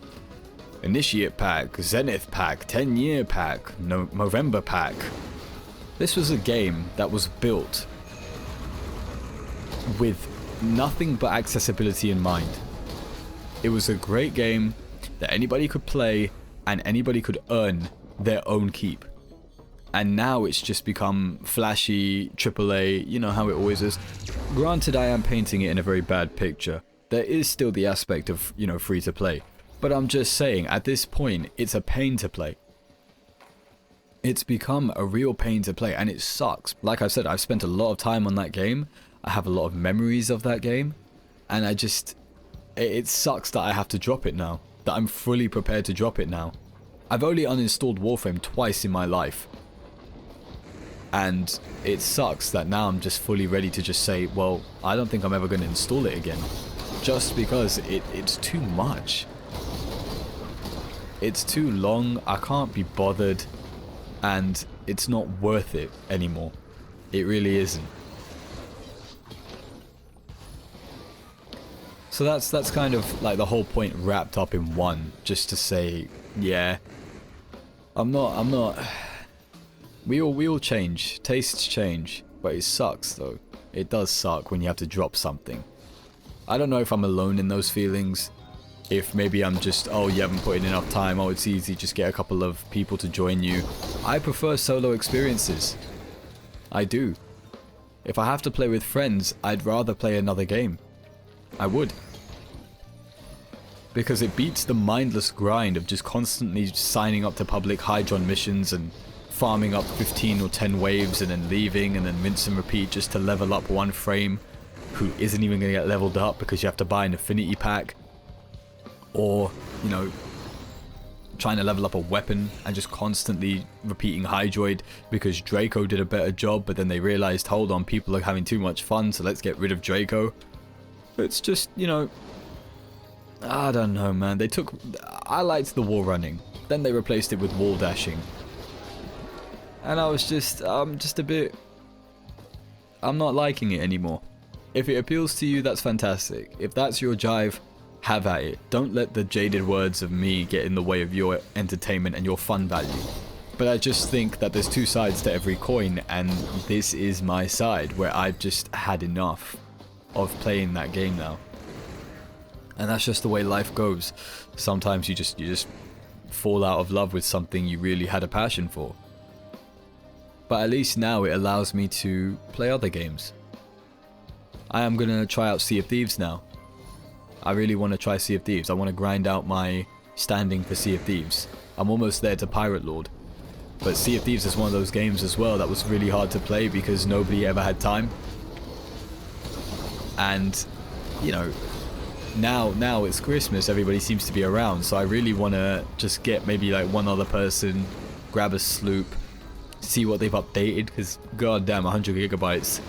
Initiate pack, Zenith pack, 10-year pack, November pack. This was a game that was built with nothing but accessibility in mind. It was a great game that anybody could play and anybody could earn their own keep. And now it's just become flashy, AAA, you know how it always is. Granted, I am painting it in a very bad picture. There is still the aspect of, you know, free to play. But I'm just saying, at this point, it's a pain to play. It's become a real pain to play, and it sucks. Like I said, I've spent a lot of time on that game. I have a lot of memories of that game. And it sucks that I have to drop it now. That I'm fully prepared to drop it now. I've only uninstalled Warframe twice in my life. And it sucks that now I'm just fully ready to just say, well, I don't think I'm ever going to install it again. Just because it's too much. It's too long, I can't be bothered, and it's not worth it anymore. It really isn't. So that's kind of like the whole point wrapped up in one, just to say, yeah, I'm not, we all change, tastes change, but it sucks though. It does suck when you have to drop something. I don't know if I'm alone in those feelings. If maybe I'm just, oh, you haven't put in enough time, oh, it's easy, just get a couple of people to join you. I prefer solo experiences. I do. If I have to play with friends, I'd rather play another game. I would. Because it beats the mindless grind of just constantly signing up to public Hydron missions and farming up 15 or 10 waves and then leaving and then rinse and repeat just to level up one frame who isn't even going to get leveled up because you have to buy an affinity pack. Or, you know, trying to level up a weapon and just constantly repeating Hydroid because Draco did a better job, but then they realized, hold on, people are having too much fun, so let's get rid of Draco. It's just, you know, I don't know, man. I liked the wall running. Then they replaced it with wall dashing. And I was just, I'm not liking it anymore. If it appeals to you, that's fantastic. If that's your jive, have at it. Don't let the jaded words of me get in the way of your entertainment and your fun value. But I just think that there's two sides to every coin, and this is my side, where I've just had enough of playing that game now. And that's just the way life goes. Sometimes you just fall out of love with something you really had a passion for. But at least now it allows me to play other games. I am gonna try out Sea of Thieves now. I really want to try Sea of Thieves. I want to grind out my standing for Sea of Thieves. I'm almost there to Pirate Lord. But Sea of Thieves is one of those games as well that was really hard to play because nobody ever had time. And, you know, now it's Christmas, everybody seems to be around, so I really want to just get maybe like one other person, grab a sloop, see what they've updated, because goddamn 100 gigabytes.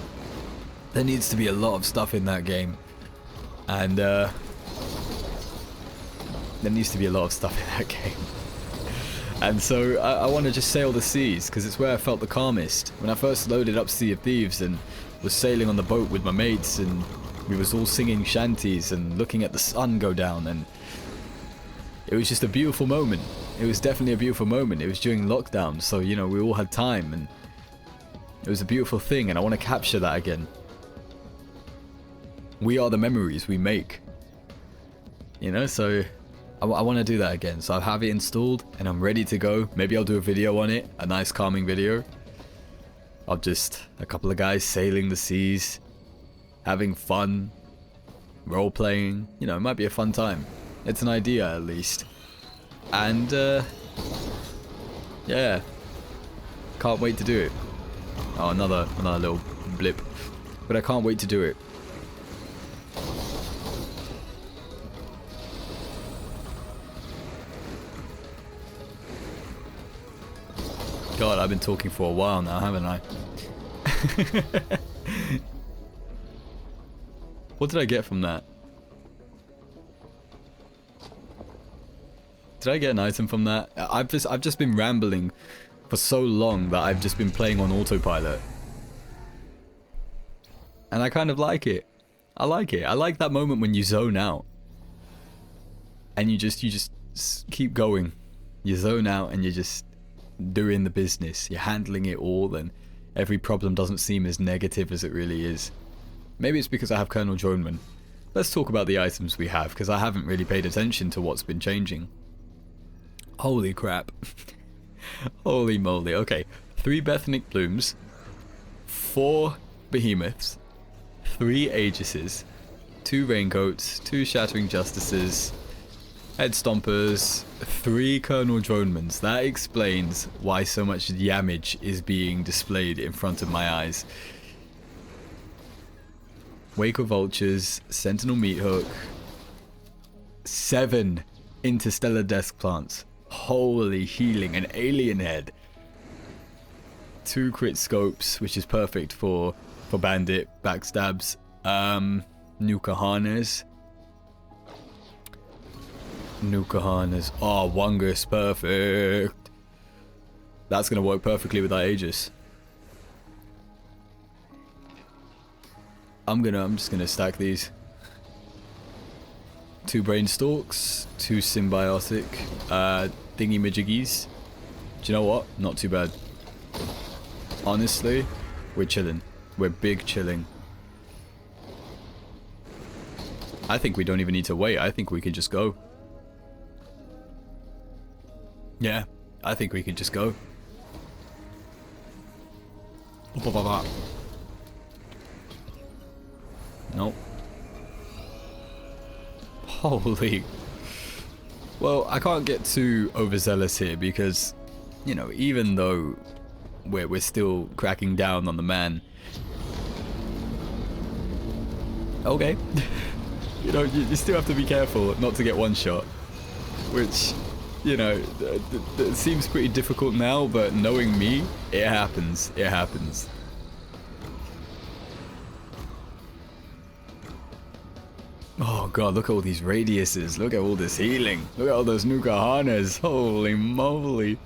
There needs to be a lot of stuff in that game. And there needs to be a lot of stuff in that game. And so I want to just sail the seas because it's where I felt the calmest. When I first loaded up Sea of Thieves and was sailing on the boat with my mates, and we was all singing shanties and looking at the sun go down, and it was just a beautiful moment. It was definitely a beautiful moment. It was during lockdown, so you know, we all had time, and it was a beautiful thing, and I want to capture that again. We are the memories we make, you know, so I want to do that again. So I have it installed and I'm ready to go. Maybe I'll do a video on it, a nice calming video of just a couple of guys sailing the seas, having fun, role playing. You know, it might be a fun time. It's an idea at least. And yeah, can't wait to do it. Oh, another little blip, but I can't wait to do it. God, I've been talking for a while now, haven't I? What did I get from that? Did I get an item from that? I've just been rambling for so long that I've just been playing on autopilot. And I kind of like it. I like it. I like that moment when you zone out. And you just keep going. You zone out and you're just doing the business. You're handling it all, and every problem doesn't seem as negative as it really is. Maybe it's because I have Colonel Droneman. Let's talk about the items we have, because I haven't really paid attention to what's been changing. Holy crap. Holy moly. Okay, 3 Bethanic Blooms, 4 Behemoths, 3 Aegises, 2 Raincoats, 2 Shattering Justices, Head Stompers, 3 Colonel Dronemans. That explains why so much damage is being displayed in front of my eyes. Wake of Vultures, Sentinel Meathook, 7 Interstellar Desk Plants. Holy healing, an Alien Head. 2 Crit Scopes, which is perfect for Bandit, backstabs. Nuka Harness. Oh, Wungus, perfect. That's gonna work perfectly with our Aegis. I'm just gonna stack these. 2 Brainstalks, 2 Symbiotic, Thingy Majiggies. Do you know what? Not too bad. Honestly, we're chilling. We're big chilling. I think we don't even need to wait. I think we can just go. Yeah, I think we can just go. Nope. Holy. Well, I can't get too overzealous here because, you know, even though we're still cracking down on the man. Okay. You know, you still have to be careful not to get one shot. Which, you know, it seems pretty difficult now, but knowing me, it happens. It happens. Oh god, look at all these radiuses. Look at all this healing. Look at all those Nuka Harness. Holy moly.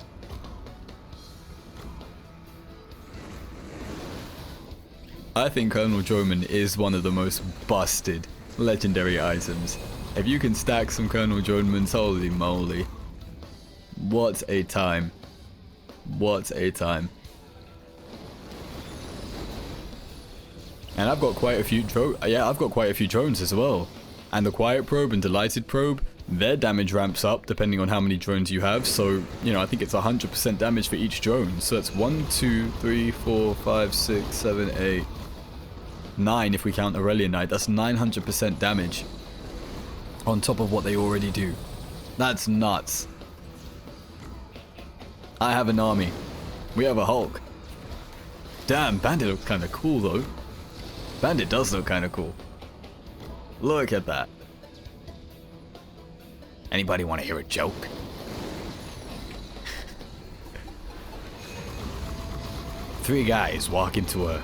I think Colonel Droman is one of the most busted legendary items. If you can stack some Colonel Dronemans, holy moly. What a time. What a time. And I've got quite a few I've got quite a few drones as well. And the Quiet Probe and Delighted Probe, their damage ramps up depending on how many drones you have. So, you know, I think it's 100% damage for each drone. So that's 1, 2, 3, 4, 5, 6, 7, 8, 9 if we count Aurelian Knight. That's 900% damage on top of what they already do. That's nuts. I have an army. We have a Hulk. Damn, Bandit looks kind of cool though. Bandit does look kind of cool. Look at that. Anybody want to hear a joke? Three guys walk into a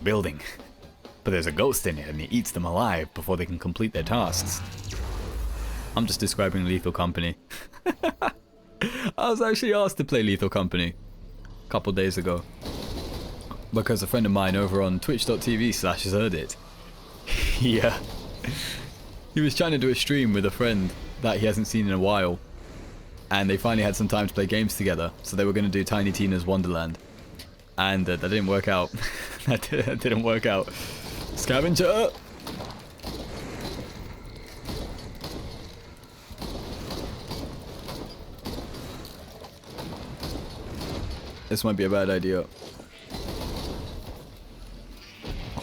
building, but there's a ghost in it and it eats them alive before they can complete their tasks. I'm just describing Lethal Company. I was actually asked to play Lethal Company a couple days ago because a friend of mine over on twitch.tv/zerdit, he was trying to do a stream with a friend that he hasn't seen in a while, and they finally had some time to play games together, so they were going to do Tiny Tina's Wonderland, and that didn't work out. that didn't work out. Scavenger! This might be a bad idea.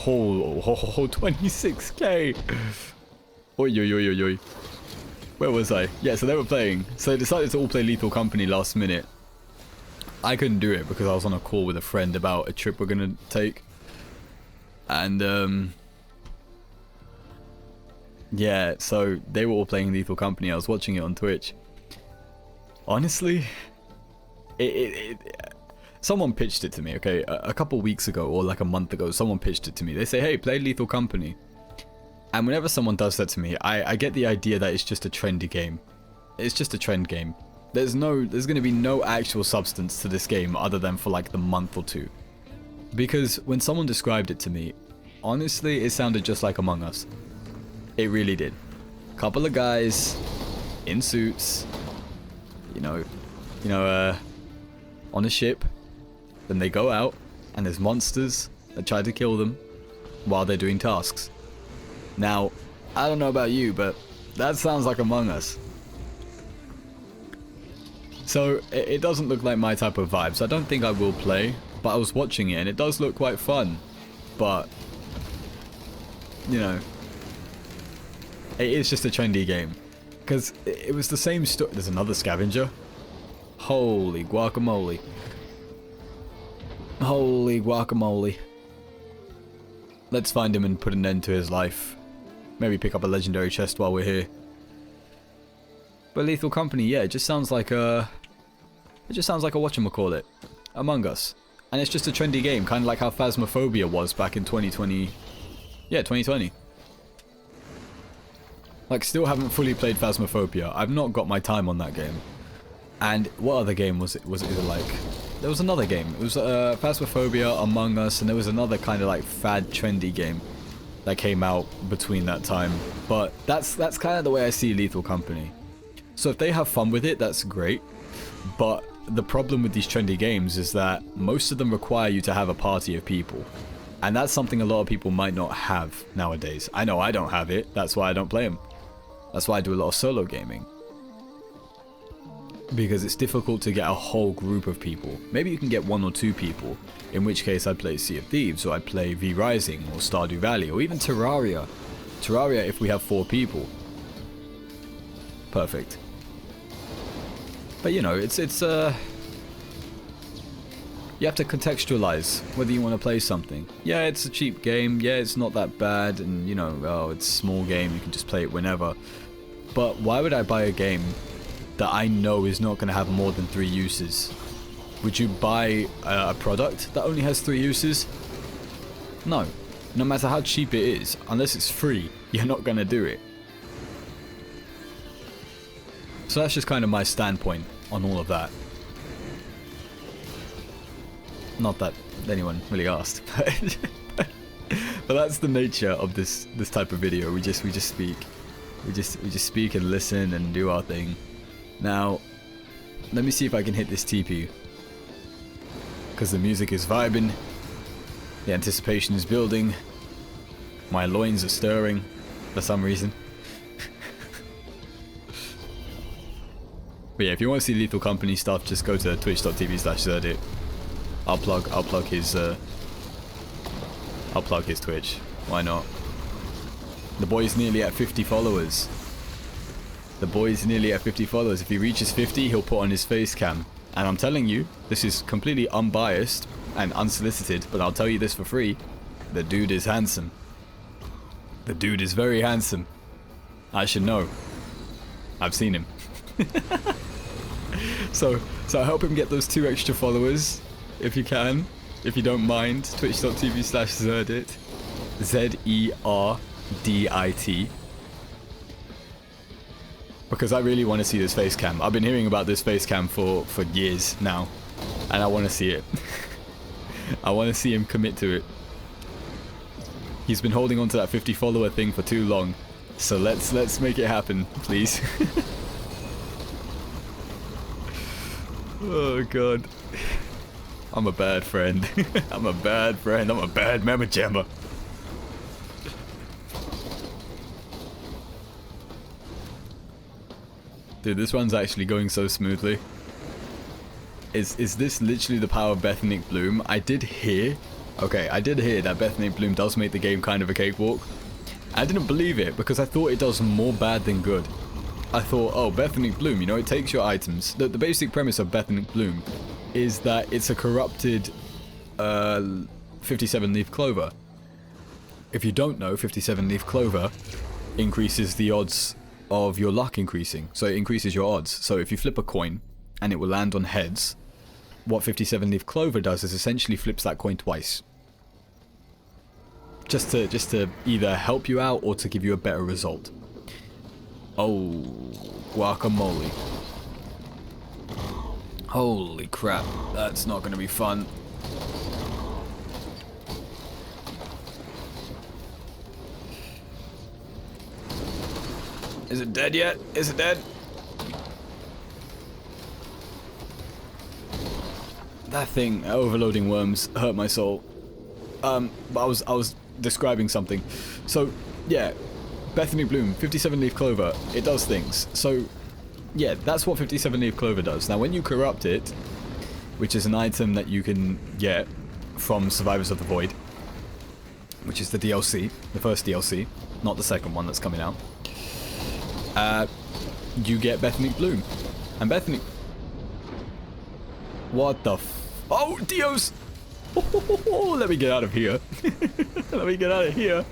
Oh, 26k! Oi, oi, oi, oi, oi. Where was I? Yeah, so they were playing. So they decided to all play Lethal Company last minute. I couldn't do it because I was on a call with a friend about a trip we're gonna take. And, yeah, so they were all playing Lethal Company. I was watching it on Twitch. Honestly, someone pitched it to me, okay? A couple weeks ago, or like a month ago, someone pitched it to me. They say, hey, play Lethal Company. And whenever someone does that to me, I get the idea that it's just a trendy game. It's just a trend game. There's going to be no actual substance to this game other than for like the month or two. Because when someone described it to me, honestly, it sounded just like Among Us. It really did. Couple of guys in suits, on a ship. Then they go out, and there's monsters that try to kill them while they're doing tasks. Now, I don't know about you, but that sounds like Among Us. So, it doesn't look like my type of vibe, so I don't think I will play. But I was watching it, and it does look quite fun. But, it is just a trendy game. Because it was the same story. There's another scavenger. Holy guacamole. Holy guacamole. Let's find him and put an end to his life. Maybe pick up a legendary chest while we're here. But Lethal Company, yeah, it just sounds like a... It just sounds like a whatchamacallit. Among Us. And it's just a trendy game, kind of like how Phasmophobia was back in 2020. Yeah, 2020. Like, still haven't fully played Phasmophobia. I've not got my time on that game. And what other game was it like? There was another game. It was Phasmophobia, Among Us, and there was another kind of like fad trendy game that came out between that time. But that's kind of the way I see Lethal Company. So if they have fun with it, that's great. But the problem with these trendy games is that most of them require you to have a party of people. And that's something a lot of people might not have nowadays. I know I don't have it. That's why I don't play them. That's why I do a lot of solo gaming. Because it's difficult to get a whole group of people. Maybe you can get 1 or 2 people, in which case I'd play Sea of Thieves, or I'd play V Rising, or Stardew Valley, or even Terraria. Terraria if we have 4 people. Perfect. But you have to contextualize whether you want to play something. Yeah, it's a cheap game, yeah, it's not that bad, and it's a small game, you can just play it whenever. But why would I buy a game that I know is not going to have more than 3 uses? Would you buy a product that only has 3 uses? No. No matter how cheap it is, unless it's free, you're not going to do it. So that's just kind of my standpoint on all of that. Not that anyone really asked, but that's the nature of this type of video. We just speak. We just speak and listen and do our thing. Now, let me see if I can hit this TP. Because the music is vibing. The anticipation is building. My loins are stirring for some reason. But yeah, if you want to see Lethal Company stuff, just go to twitch.tv/zerdit. I'll plug his Twitch. Why not? The boy's nearly at 50 followers. The boy's nearly at 50 followers. If he reaches 50, he'll put on his face cam. And I'm telling you, this is completely unbiased and unsolicited, but I'll tell you this for free. The dude is handsome. The dude is very handsome. I should know. I've seen him. So I help him get those 2 extra followers, if you can, if you don't mind. Twitch.tv/zerdit. ZERDIT. because I really want to see this face cam. I've been hearing about this face cam for years now, and I want to see it. I want to see him commit to it. He's been holding on to that 50 follower thing for too long, so let's make it happen, please. Oh god, I'm a bad friend. I'm a bad friend. I'm a bad mama jammer. Dude, this run's actually going so smoothly. Is this literally the power of Bethanic Bloom? I did hear that Bethanic Bloom does make the game kind of a cakewalk. I didn't believe it because I thought it does more bad than good. I thought, oh, Bethanic Bloom, you know, it takes your items. The basic premise of Bethanic Bloom is that it's a corrupted 57 leaf clover. If you don't know, 57 leaf clover increases the odds of your luck increasing. So it increases your odds. So if you flip a coin and it will land on heads, what 57 leaf clover does is essentially flips that coin twice. Just to either help you out or to give you a better result. Oh, guacamole. Holy crap, that's not going to be fun. Is it dead yet? Is it dead? That thing, overloading worms, hurt my soul. But I was describing something. So, yeah, Bethany Bloom, 57 leaf clover, it does things. So, yeah, that's what 57 leaf clover does. Now, when you corrupt it, which is an item that you can get from Survivors of the Void, which is the DLC, the first DLC, not the second one that's coming out, you get Bethany Bloom. And Bethany... What the oh, Dios! Oh, let me get out of here. Let me get out of here.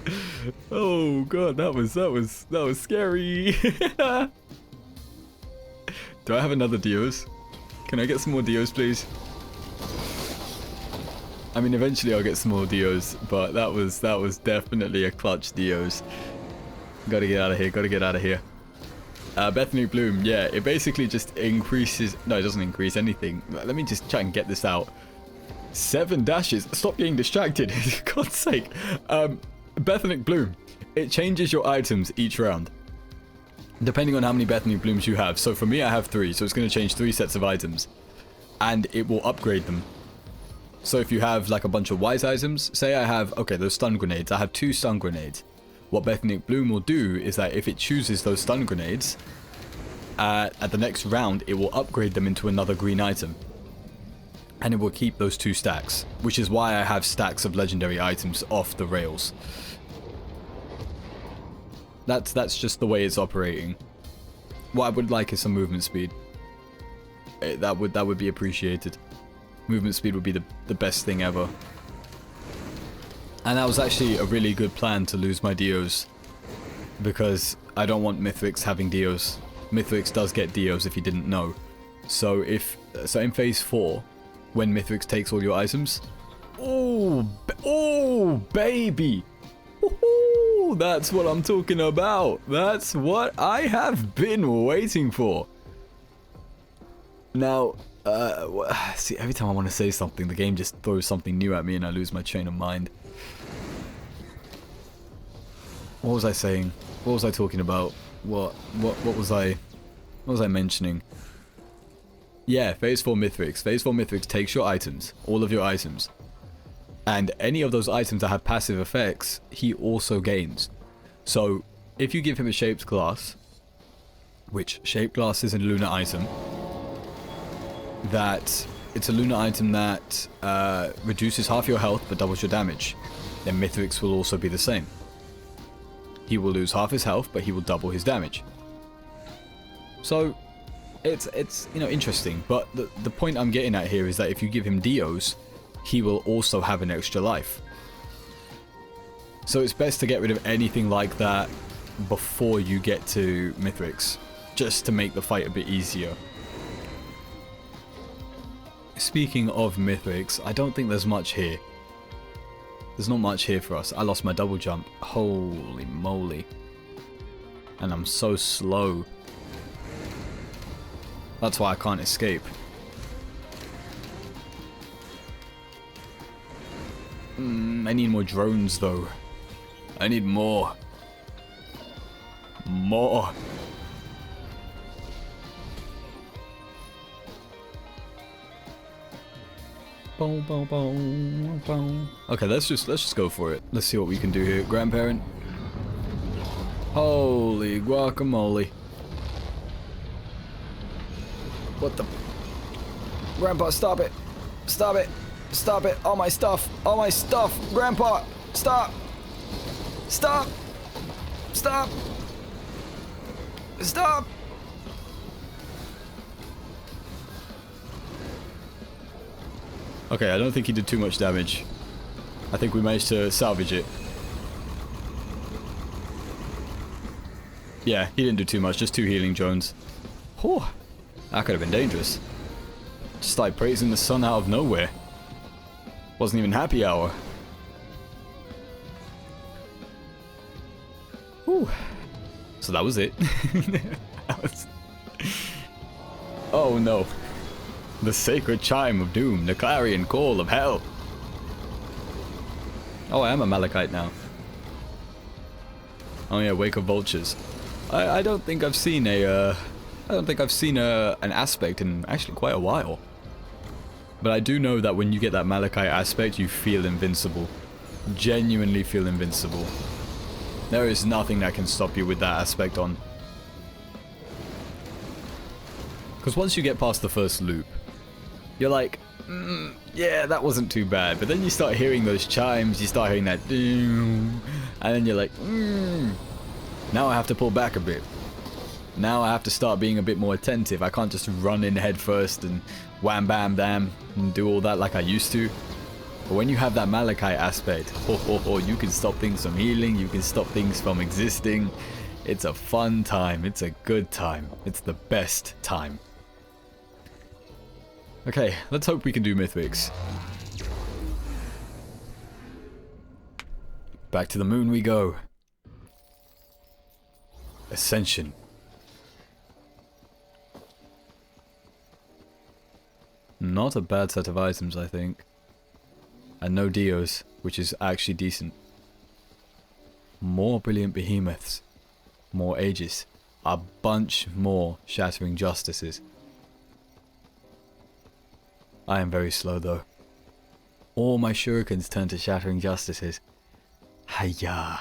Oh god, that was scary. Do I have another Dios? Can I get some more Dios, please? I mean, eventually I'll get some more Dios, but that was definitely a clutch Dios. Gotta get out of here, gotta get out of here. Bethany Bloom, yeah, it basically just increases... No, it doesn't increase anything. Let me just try and get this out. 7 dashes. Stop being distracted. For God's sake. Bethany Bloom. It changes your items each round, depending on how many Bethany Blooms you have. So for me, I have 3. So it's going to change 3 sets of items. And it will upgrade them. So if you have like a bunch of wise items, say I have... Okay, those stun grenades. I have 2 stun grenades. What Bethany Bloom will do is that if it chooses those stun grenades, at the next round, it will upgrade them into another green item. And it will keep those 2 stacks, which is why I have stacks of legendary items off the rails. That's just the way it's operating. What I would like is some movement speed. That would be appreciated. Movement speed would be the best thing ever. And that was actually a really good plan to lose my Dios, because I don't want Mithrix having Dios. Mithrix does get Dios if you didn't know. So in phase 4, when Mithrix takes all your items, oh baby, ooh, that's what I'm talking about. That's what I have been waiting for. Now, see, every time I want to say something, the game just throws something new at me and I lose my train of mind. What was I saying? What was I talking about? What was I mentioning? Yeah, phase 4 Mithrix. Phase 4 Mithrix takes your items, all of your items. And any of those items that have passive effects, he also gains. So, if you give him a Shaped Glass, which Shaped Glass is a lunar item, it's a lunar item that reduces half your health but doubles your damage, then Mithrix will also be the same. He will lose half his health, but he will double his damage. So, it's you know, interesting. But the point I'm getting at here is that if you give him Dios, he will also have an extra life. So it's best to get rid of anything like that before you get to Mithrix, just to make the fight a bit easier. Speaking of Mithrix, I don't think there's much here. There's not much here for us. I lost my double jump. Holy moly. And I'm so slow. That's why I can't escape. I need more drones though. I need more. More. Boom, boom, boom, boom. Okay, let's just go for it. Let's see what we can do here, grandparent. Holy guacamole. What the? Grandpa, stop it. Stop it. Stop it. All my stuff. All my stuff. Grandpa, stop. Stop. Stop. Stop. Okay, I don't think he did too much damage. I think we managed to salvage it. Yeah, he didn't do too much, just 2 healing drones. Whew, that could have been dangerous. Just like praising the sun out of nowhere. Wasn't even happy hour. Whew. So that was it. Oh no. The sacred chime of doom, the clarion call of hell. Oh, I am a Malachite now. Oh yeah, Wake of Vultures. I don't think I've seen an aspect in actually quite a while. But I do know that when you get that Malachite aspect, you feel invincible. Genuinely feel invincible. There is nothing that can stop you with that aspect on. Because once you get past the first loop, you're like, yeah, that wasn't too bad. But then you start hearing those chimes, you start hearing that doom, and then you're like, now I have to pull back a bit. Now I have to start being a bit more attentive. I can't just run in head first and wham bam damn and do all that like I used to. But when you have that Malachite aspect, you can stop things from healing, you can stop things from existing. It's a fun time, it's a good time, it's the best time. Okay, let's hope we can do Mythics. Back to the moon we go. Ascension. Not a bad set of items, I think. And no Dios, which is actually decent. More brilliant behemoths. More Aegis. A bunch more shattering justices. I am very slow though. All my shurikens turn to shattering justices. Hiya.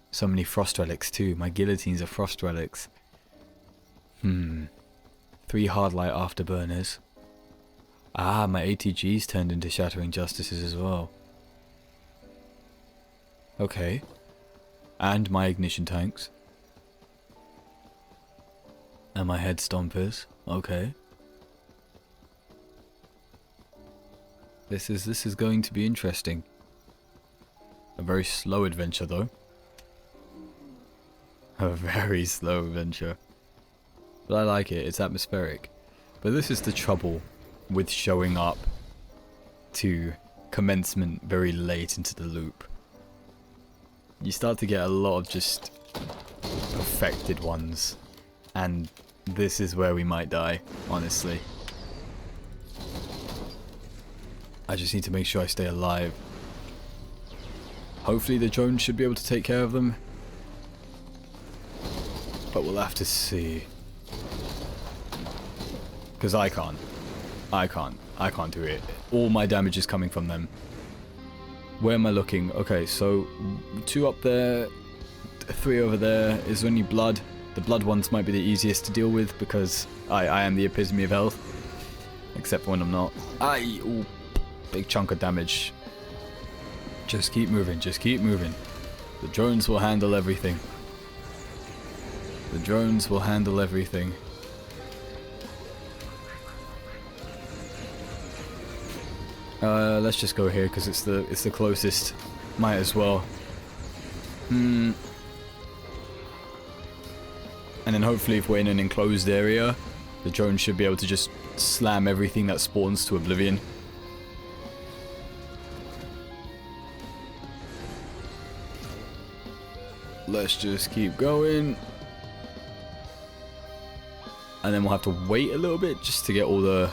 So many frost relics too. My guillotines are frost relics. 3 hardlight afterburners. Ah, my ATGs turned into shattering justices as well. Okay. And my ignition tanks. And my head stompers. Okay. This is going to be interesting. A very slow adventure though. A very slow adventure. But I like it, it's atmospheric. But this is the trouble with showing up to commencement very late into the loop. You start to get a lot of just perfected ones. And this is where we might die, honestly. I just need to make sure I stay alive. Hopefully the drones should be able to take care of them. But we'll have to see. Because I can't do it. All my damage is coming from them. Where am I looking? Okay, so 2 up there, 3 over there. Is there any blood? The blood ones might be the easiest to deal with because I am the epitome of health. Except for when I'm not. Ooh, big chunk of damage. Just keep moving, just keep moving. The drones will handle everything. The drones will handle everything. Let's just go here because it's the closest. Might as well. And then hopefully if we're in an enclosed area, the drone should be able to just slam everything that spawns to oblivion. Let's just keep going. And then we'll have to wait a little bit just to get all the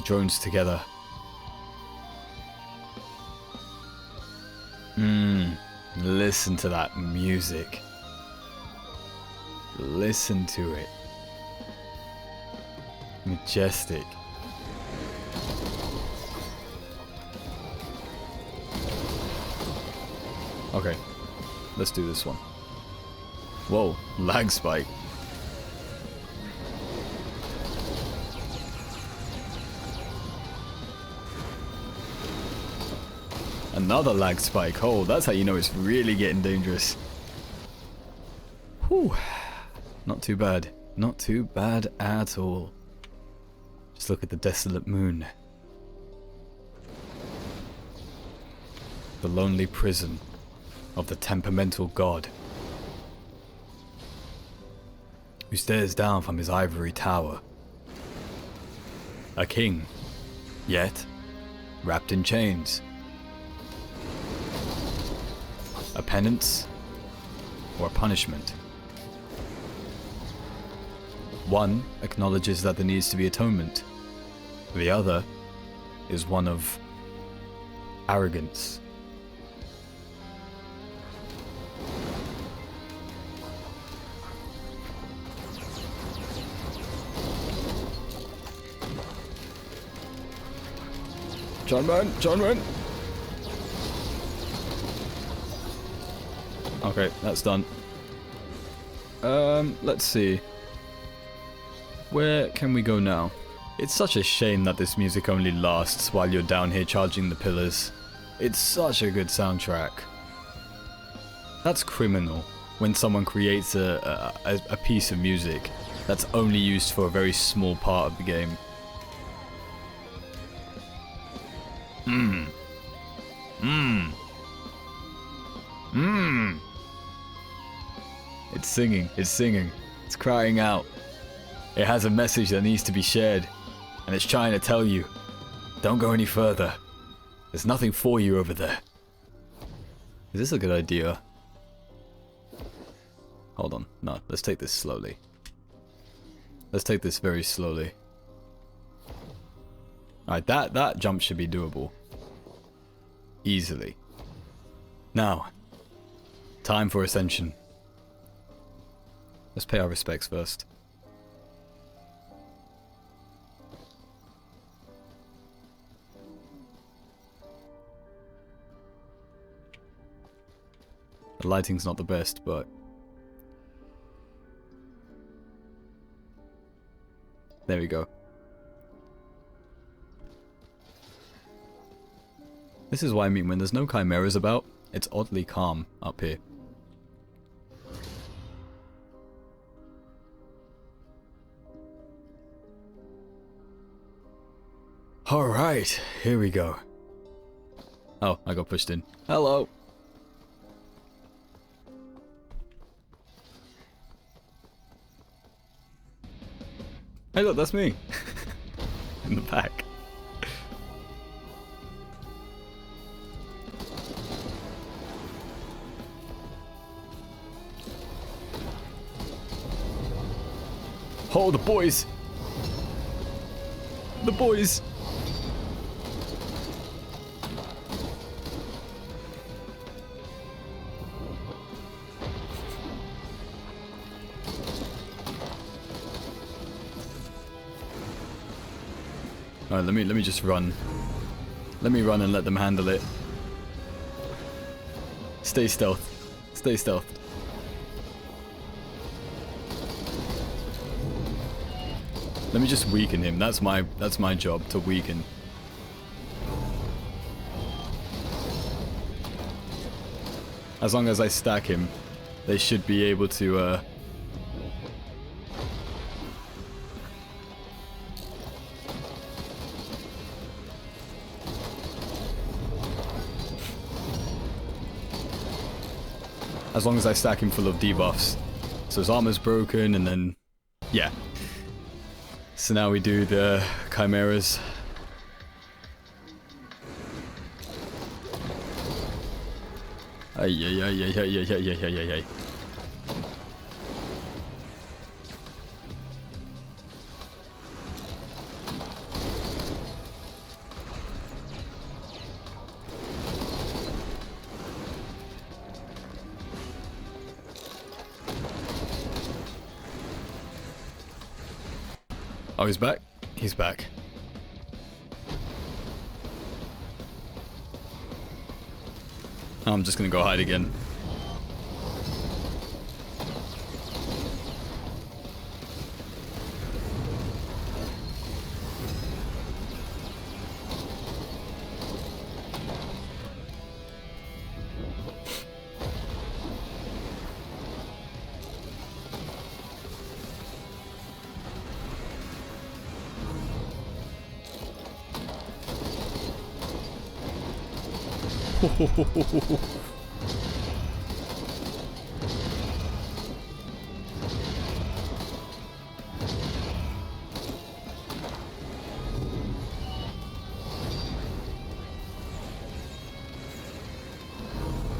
drones together. Listen to that music. Listen to it. Majestic. Okay, let's do this one. Whoa, lag spike. Another lag spike. Oh, that's how you know it's really getting dangerous. Whew. Not too bad. Not too bad at all. Just look at the desolate moon. The lonely prison of the temperamental god, who stares down from his ivory tower. A king, yet wrapped in chains. A penance or a punishment. One acknowledges that there needs to be atonement. The other is one of arrogance. John man. Okay, that's done. Let's see. Where can we go now? It's such a shame that this music only lasts while you're down here charging the pillars. It's such a good soundtrack. That's criminal when someone creates a piece of music that's only used for a very small part of the game. It's singing, it's crying out. It has a message that needs to be shared, and it's trying to tell you, don't go any further. There's nothing for you over there. Is this a good idea? Hold on, no, let's take this slowly. Let's take this very slowly. Alright, that jump should be doable. Easily. Now, time for ascension. Let's pay our respects first. The lighting's not the best, but there we go. This is what I mean when there's no chimeras about, it's oddly calm up here. Alright, here we go. Oh, I got pushed in. Hello! Hey look, that's me! In the back. Oh, the boys! The boys! Alright, let me just run. Let me run and let them handle it. Stay stealth. Stay stealth. Let me just weaken him. That's my job, to weaken. As long as I stack him, they should be able to as long as I stack him full of debuffs. So his armor's broken, and then yeah. So now we do the chimeras. Ay. Oh, he's back? He's back. I'm just gonna go hide again.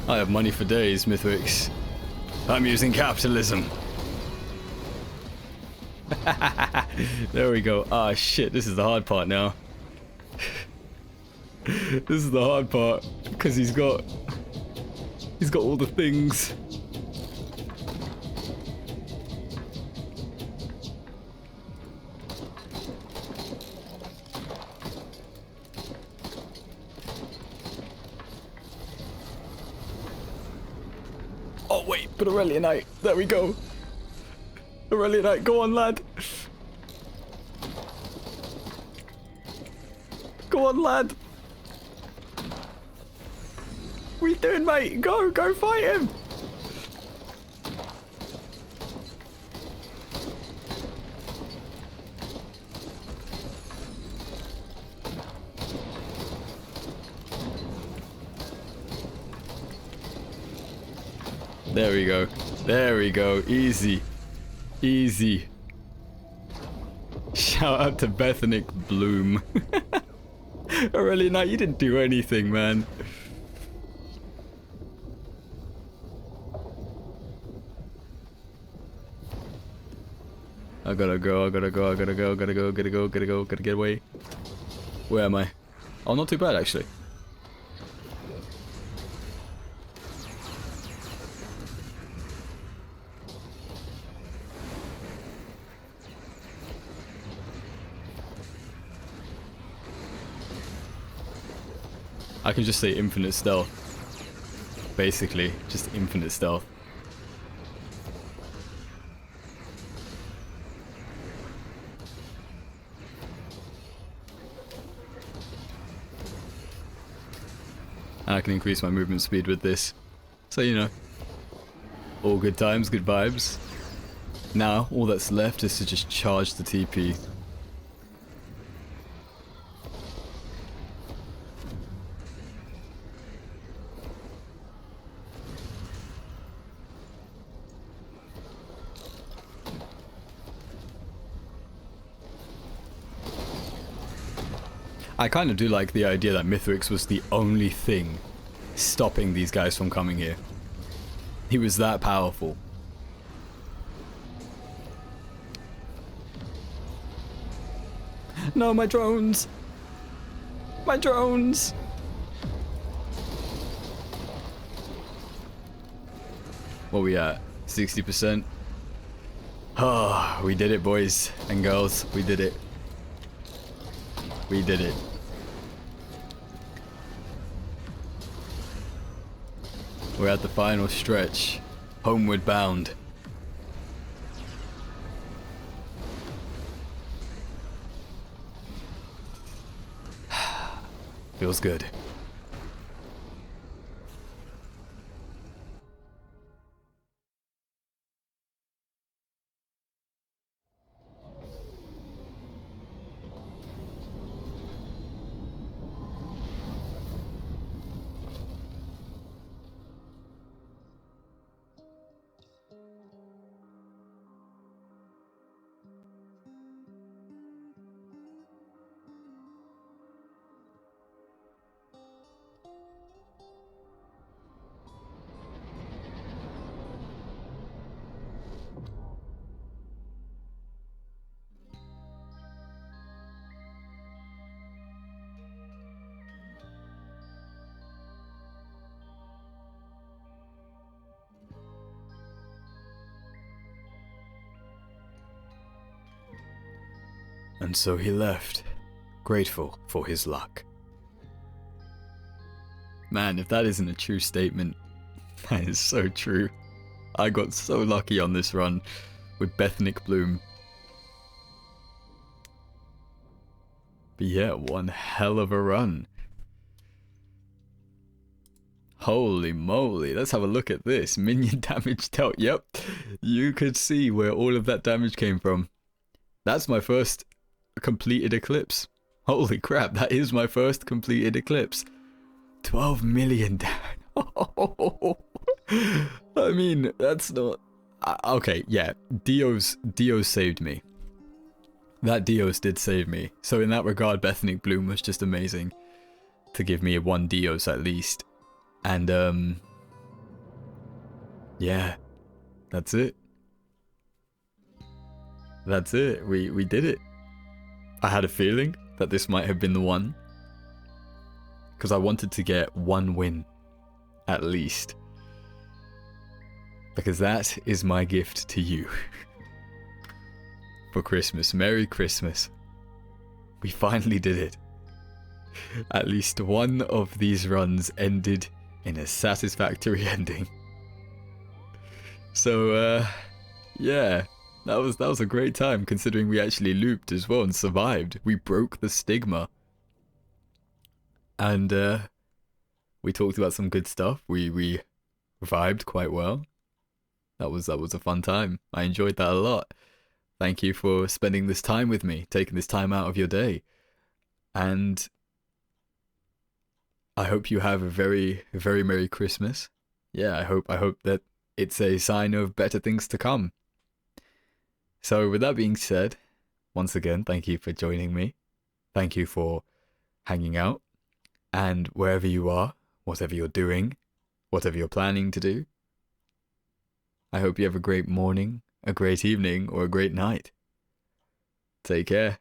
I have money for days, Mythrix. I'm using capitalism. There we go. Ah, shit, this is the hard part now. This is the hard part, because he's got all the things. Oh wait, but Aurelionite. There we go. Aurelionite, go on, lad. Go on, lad. What are you doing, mate? Go fight him. There we go. There we go. Easy. Easy. Shout out to Bethanic Bloom. Aurelionite, you didn't do anything, man. I gotta go, gotta get away. Where am I? Oh, not too bad, actually. I can just say infinite stealth. Basically, just infinite stealth. And I can increase my movement speed with this. So, you know, all good times, good vibes. Now, all that's left is to just charge the TP. I kind of do like the idea that Mythrix was the only thing stopping these guys from coming here. He was that powerful. No, my drones! My drones! What are we at? 60%? Oh, we did it, boys and girls. We did it. We did it. We're at the final stretch. Homeward bound. Feels good. And so he left, grateful for his luck. Man, if that isn't a true statement, that is so true. I got so lucky on this run with Bethnic Bloom. But yeah, one hell of a run. Holy moly, let's have a look at this. Minion damage dealt. Yep, you could see where all of that damage came from. That's my first completed eclipse. Holy crap, that is my first completed eclipse. 12 million damage. I mean, that's not... okay, yeah, Dios saved me. That Dios did save me. So in that regard, Bethnic Bloom was just amazing to give me one Dios at least. And yeah, that's it. That's it. We did it. I had a feeling that this might have been the one, because I wanted to get one win at least, because that is my gift to you for Christmas. Merry Christmas. We finally did it. At least one of these runs ended in a satisfactory ending. So yeah, that was a great time, considering we actually looped as well and survived. We broke the stigma. And we talked about some good stuff. We vibed quite well. That was a fun time. I enjoyed that a lot. Thank you for spending this time with me, taking this time out of your day. And I hope you have a very, very Merry Christmas. Yeah, I hope that it's a sign of better things to come. So with that being said, once again, thank you for joining me. Thank you for hanging out. And wherever you are, whatever you're doing, whatever you're planning to do, I hope you have a great morning, a great evening, or a great night. Take care.